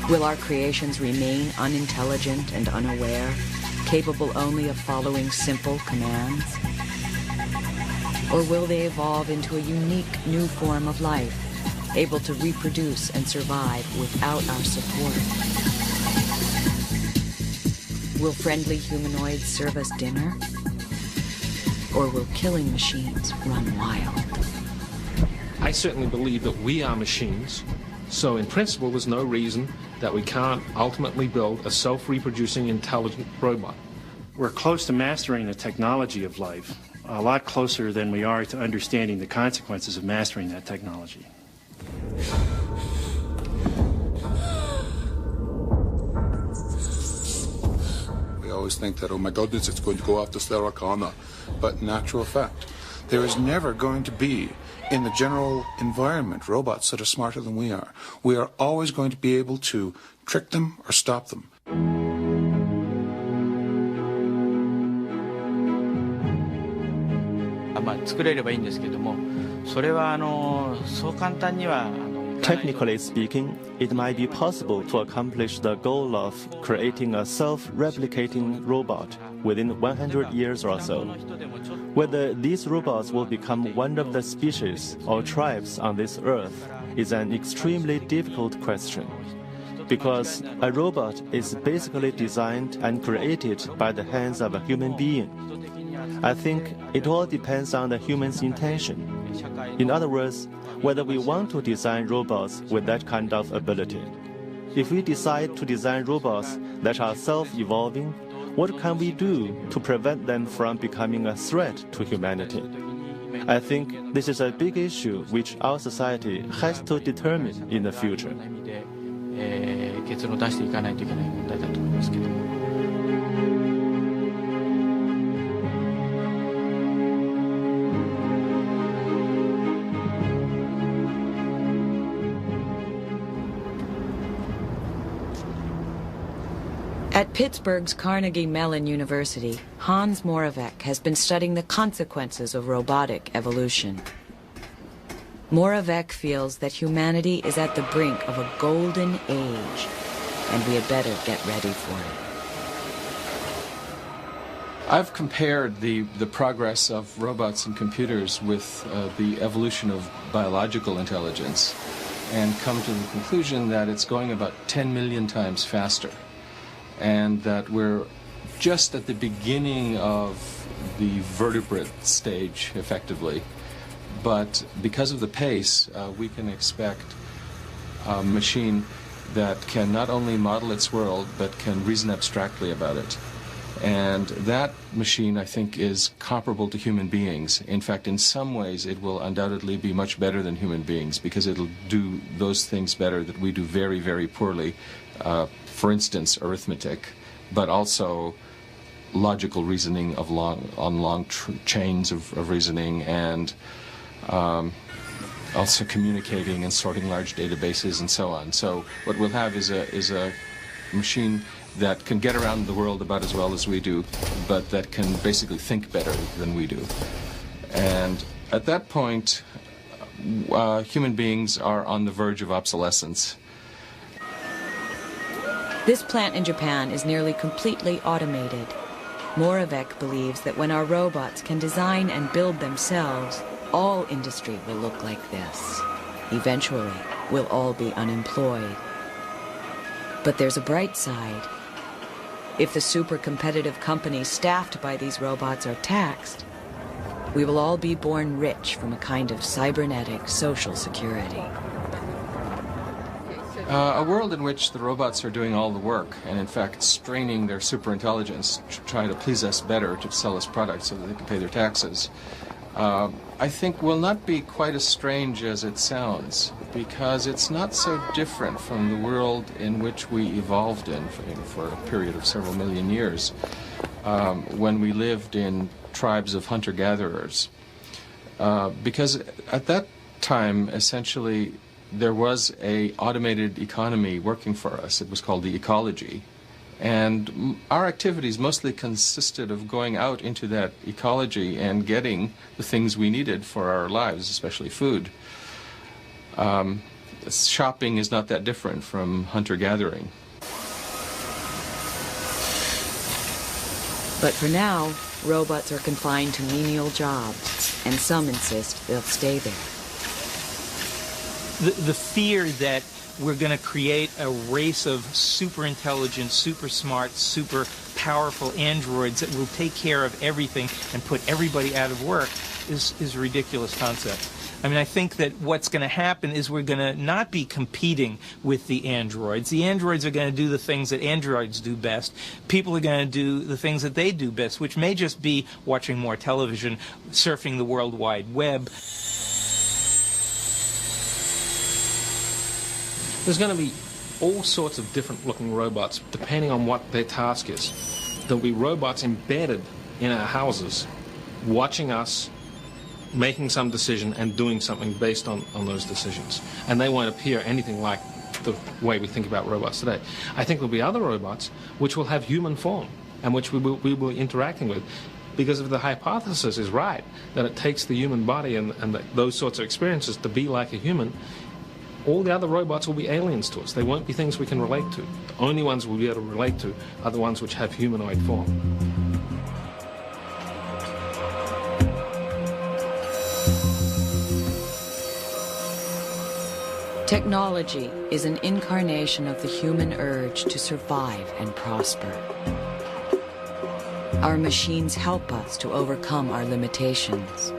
Will our creations remain unintelligent and unaware, capable only of following simple commands? Or will they evolve into a unique new form of life, able to reproduce and survive without our support? Will friendly humanoids serve us dinner? Or will killing machines run wild?
I certainly believe that we are machines, so in principle there's no reason that we can't ultimately build a self-reproducing intelligent robot.
We're close to mastering the technology of life, a lot closer than we are to understanding the consequences of mastering that technology.
We always think that, oh my goodness, it's going to go after Sarah Connor. But in actual fact, there is never going to be, in the general environment, robots that are smarter than we are. We are always going to be able to trick them or stop them.
作れればいいんですけども、それはそう簡単には
Technically speaking, it might be possible to accomplish the goal of creating a self-replicating robot within 100 years or so. Whether these robots will become one of the species or tribes on this earth is an extremely difficult question, because a robot is basically designed and created by the hands of a human being. I think it all depends on the human's intention. In other words, whether we want to design robots with that kind of ability. If we decide to design robots that are self-evolving, what can we do to prevent them from becoming a threat to humanity? I think this is a big issue which our society has to determine in the future.
結論を出していかないといけない問題だと思いますけども。
At Pittsburgh's Carnegie Mellon University, Hans Moravec has been studying the consequences of robotic evolution. Moravec feels that humanity is at the brink of a golden age, and we had better get ready for it.
I've compared the progress of robots and computers with the evolution of biological intelligence and come to the conclusion that it's going about 10 million times faster, and that we're just at the beginning of the vertebrate stage, effectively. But because of the pace, we can expect a machine that can not only model its world, but can reason abstractly about it. And that machine, I think, is comparable to human beings. In fact, in some ways, it will undoubtedly be much better than human beings, because it'll do those things better that we do very, very poorly. For instance, arithmetic, but also logical reasoning of long chains of reasoning, and also communicating and sorting large databases and so on. So what we'll have is a machine that can get around the world about as well as we do, but that can basically think better than we do. And at that point, human beings are on the verge of obsolescence.
This plant in Japan is nearly completely automated. Moravec believes that when our robots can design and build themselves, all industry will look like this. Eventually, we'll all be unemployed. But there's a bright side. If the super competitive companies staffed by these robots are taxed, we will all be born rich from a kind of cybernetic social security.
A world in which the robots are doing all the work and, in fact, straining their superintelligence to try to please us better, to sell us products so that they can pay their taxes, I think will not be quite as strange as it sounds, because it's not so different from the world in which we evolved in for a period of several million years, when we lived in tribes of hunter-gatherers. Because at that time, essentially, there was an automated economy working for us. It was called the ecology. And our activities mostly consisted of going out into that ecology and getting the things we needed for our lives, especially food. Shopping is not that different from hunter-gathering.
But for now, robots are confined to menial jobs, and some insist they'll stay there.
The fear that we're going to create a race of super intelligent, super smart, super powerful androids that will take care of everything and put everybody out of work is a ridiculous concept. I mean, I think that what's going to happen is we're going to not be competing with the androids. The androids are going to do the things that androids do best. People are going to do the things that they do best, which may just be watching more television, surfing the World Wide Web.
There's going to be all sorts of different looking robots depending on what their task is. There'll be robots embedded in our houses, watching us, making some decision and doing something based on those decisions. And they won't appear anything like the way we think about robots today. I think there'll be other robots which will have human form and which we will be interacting with, because if the hypothesis is right, that it takes the human body and those sorts of experiences to be like a human, all the other robots will be aliens to us. They won't be things we can relate to. The only ones we'll be able to relate to are the ones which have humanoid form.
Technology is an incarnation of the human urge to survive and prosper. Our machines help us to overcome our limitations.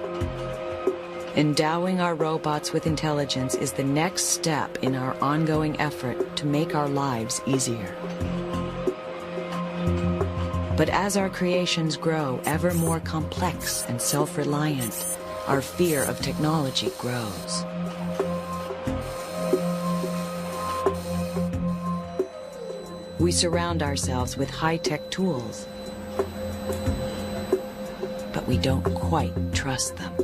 Endowing our robots with intelligence is the next step in our ongoing effort to make our lives easier. But as our creations grow ever more complex and self-reliant, our fear of technology grows. We surround ourselves with high-tech tools, but we don't quite trust them.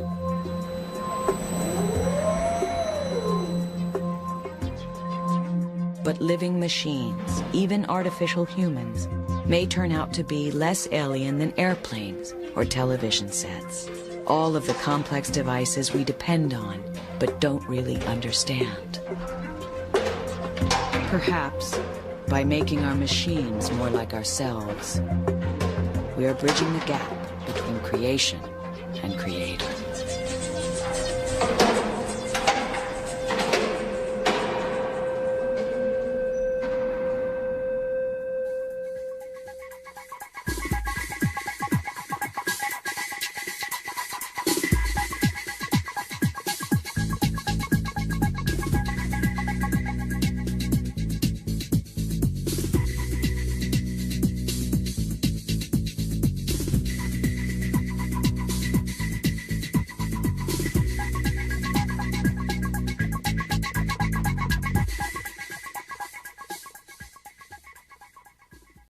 But living machines, even artificial humans, may turn out to be less alien than airplanes or television sets. All of the complex devices we depend on, but don't really understand. Perhaps, by making our machines more like ourselves, we are bridging the gap between creation and creator.